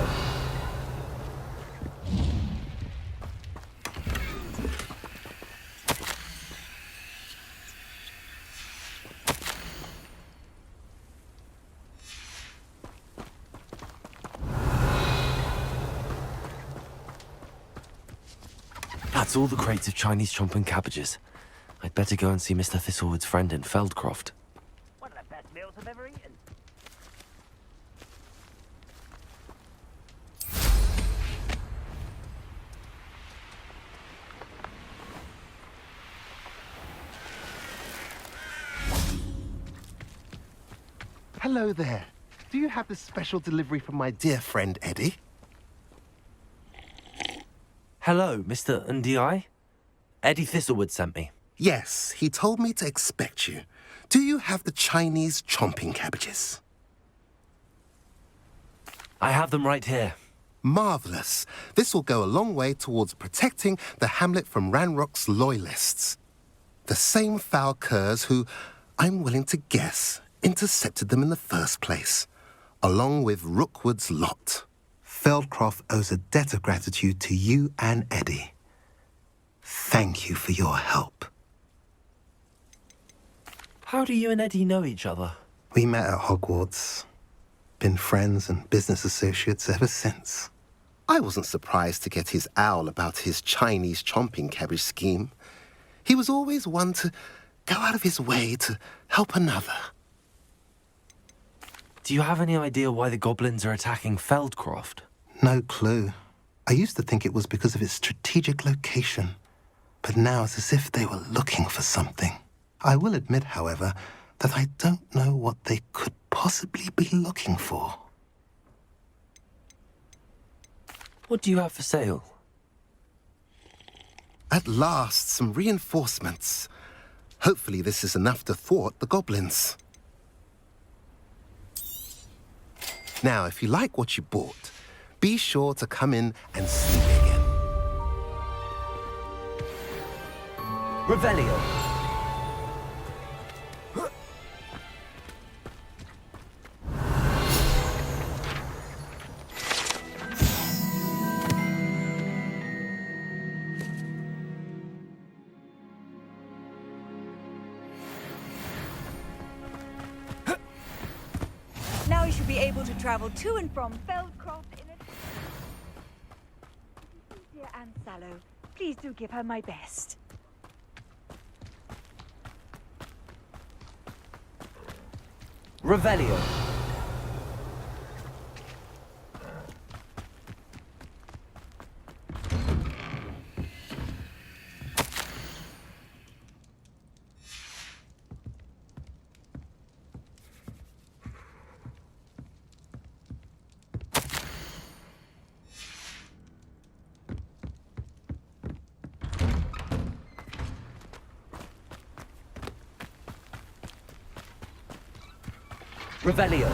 [SPEAKER 2] That's all the crates of Chinese chomp and cabbages. I'd better go and see Mr. Thistlewood's friend in Feldcroft.
[SPEAKER 10] One of the best meals I've ever eaten.
[SPEAKER 6] Hello there. Do you have this special delivery from my dear friend Eddie?
[SPEAKER 2] Hello, Mr. Ndi? Eddie Thistlewood sent me.
[SPEAKER 6] Yes, he told me to expect you. Do you have the Chinese chomping cabbages?
[SPEAKER 2] I have them right here.
[SPEAKER 6] Marvellous. This will go a long way towards protecting the hamlet from Ranrock's loyalists. The same foul curs who, I'm willing to guess, intercepted them in the first place, along with Rookwood's lot. Feldcroft owes a debt of gratitude to you and Eddie. Thank you for your help.
[SPEAKER 2] How do you and Eddie know each other?
[SPEAKER 6] We met at Hogwarts. Been friends and business associates ever since. I wasn't surprised to get his owl about his Chinese chomping cabbage scheme. He was always one to go out of his way to help another.
[SPEAKER 2] Do you have any idea why the goblins are attacking Feldcroft?
[SPEAKER 6] No clue. I used to think it was because of its strategic location, but now it's as if they were looking for something. I will admit, however, that I don't know what they could possibly be looking for.
[SPEAKER 2] What do you have for sale?
[SPEAKER 6] At last, some reinforcements. Hopefully this is enough to thwart the goblins. Now, if you like what you bought, be sure to come in and see me again.
[SPEAKER 5] Revelio.
[SPEAKER 1] Now you should be able to travel to and from Feldcroft in a... Dear Aunt Sallow, please do give her my best.
[SPEAKER 5] Revelio. Revelio.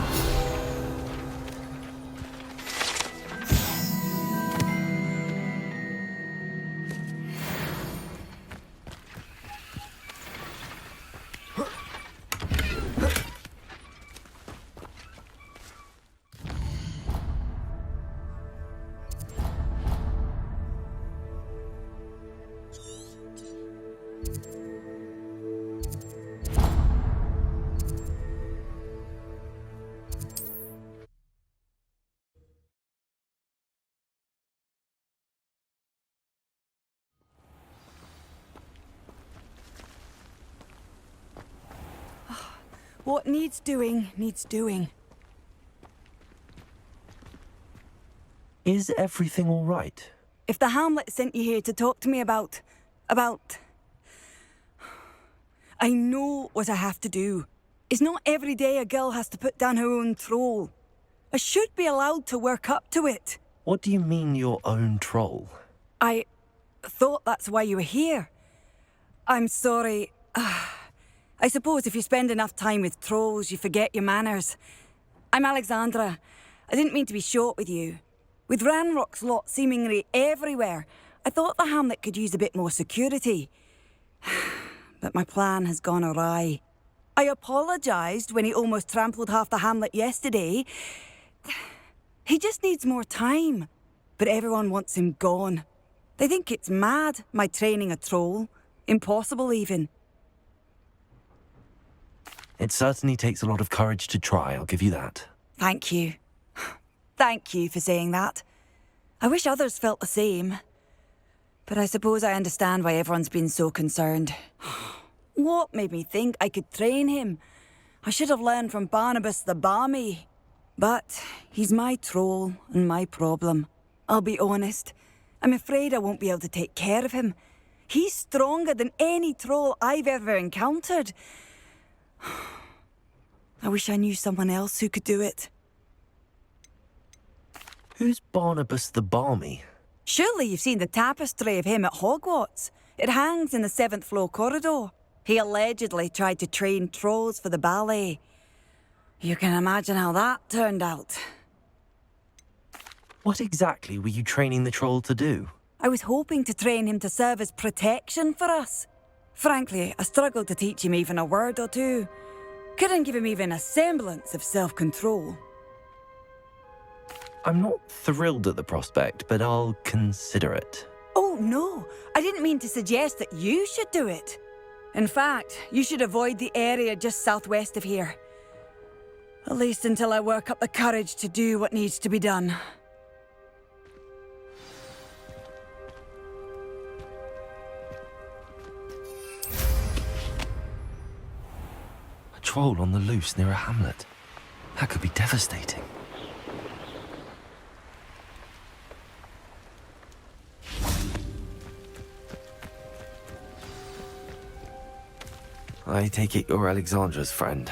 [SPEAKER 1] What needs doing, needs doing.
[SPEAKER 2] Is everything all right?
[SPEAKER 1] If the Hamlet sent you here to talk to me about... I know what I have to do. It's not every day a girl has to put down her own troll. I should be allowed to work up to it.
[SPEAKER 2] What do you mean, your own troll?
[SPEAKER 1] I thought that's why you were here. I'm sorry. I suppose if you spend enough time with trolls, you forget your manners. I'm Alexandra. I didn't mean to be short with you. With Ranrock's lot seemingly everywhere, I thought the Hamlet could use a bit more security. But my plan has gone awry. I apologised when he almost trampled half the Hamlet yesterday. He just needs more time. But everyone wants him gone. They think it's mad, my training a troll. Impossible, even.
[SPEAKER 2] It certainly takes a lot of courage to try, I'll give you that.
[SPEAKER 1] Thank you. Thank you for saying that. I wish others felt the same. But I suppose I understand why everyone's been so concerned. What made me think I could train him? I should have learned from Barnabas the Barmy. But he's my troll and my problem. I'll be honest. I'm afraid I won't be able to take care of him. He's stronger than any troll I've ever encountered. I wish I knew someone else who could do it.
[SPEAKER 2] Who's Barnabas the Barmy?
[SPEAKER 1] Surely you've seen the tapestry of him at Hogwarts. It hangs in the 7th floor corridor. He allegedly tried to train trolls for the ballet. You can imagine how that turned out.
[SPEAKER 2] What exactly were you training the troll to do?
[SPEAKER 1] I was hoping to train him to serve as protection for us. Frankly, I struggled to teach him even a word or two. Couldn't give him even a semblance of self-control.
[SPEAKER 2] I'm not thrilled at the prospect, but I'll consider it.
[SPEAKER 1] Oh, no. I didn't mean to suggest that you should do it. In fact, you should avoid the area just southwest of here. At least until I work up the courage to do what needs to be done.
[SPEAKER 2] A troll on the loose near a hamlet. That could be devastating. I take it you're Alexandra's friend.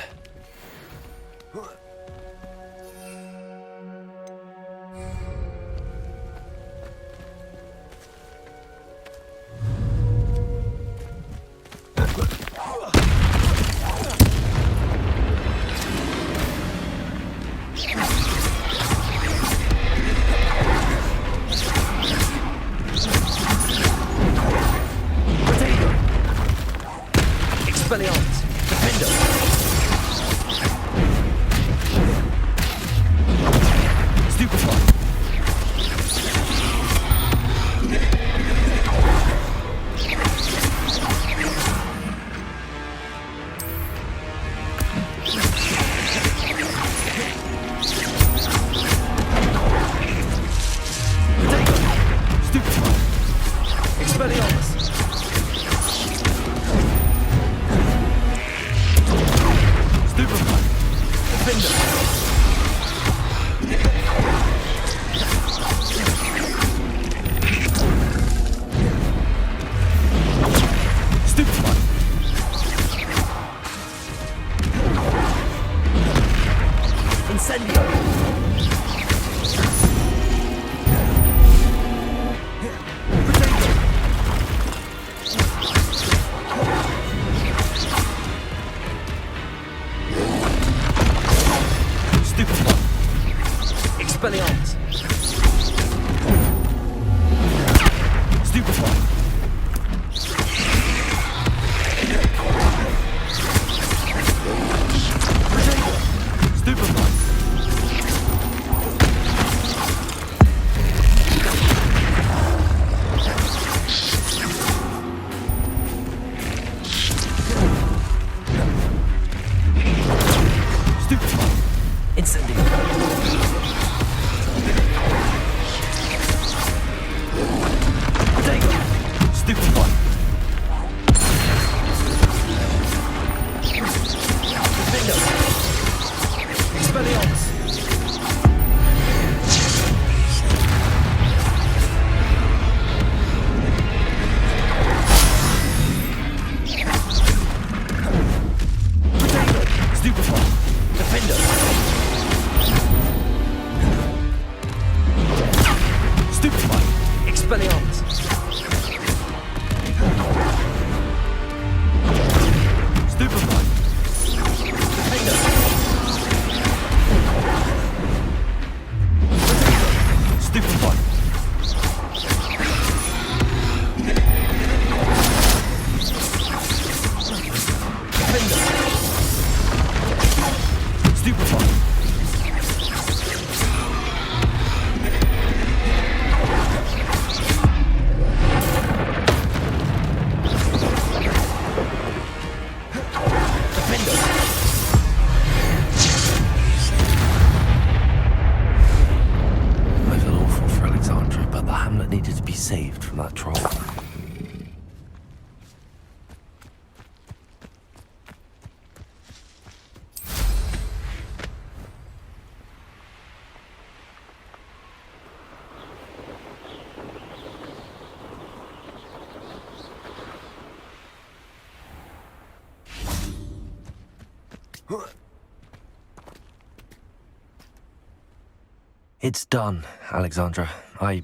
[SPEAKER 2] It's done, Alexandra. I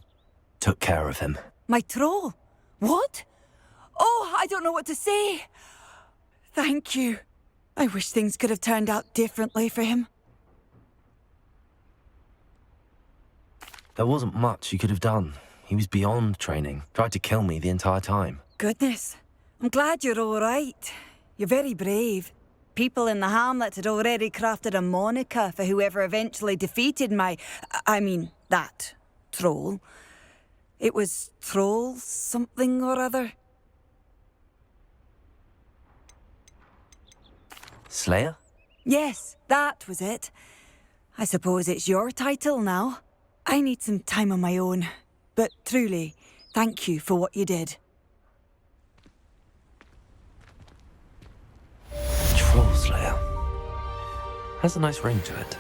[SPEAKER 2] took care of him.
[SPEAKER 1] My troll? What? Oh, I don't know what to say. Thank you. I wish things could have turned out differently for him.
[SPEAKER 2] There wasn't much you could have done. He was beyond training. Tried to kill me the entire time.
[SPEAKER 1] Goodness. I'm glad you're all right. You're very brave. People in the hamlet had already crafted a moniker for whoever eventually defeated that troll. It was Troll something or other.
[SPEAKER 2] Slayer?
[SPEAKER 1] Yes, that was it. I suppose it's your title now. I need some time on my own. But truly, thank you for what you did.
[SPEAKER 2] Troll Slayer. Has a nice ring to it.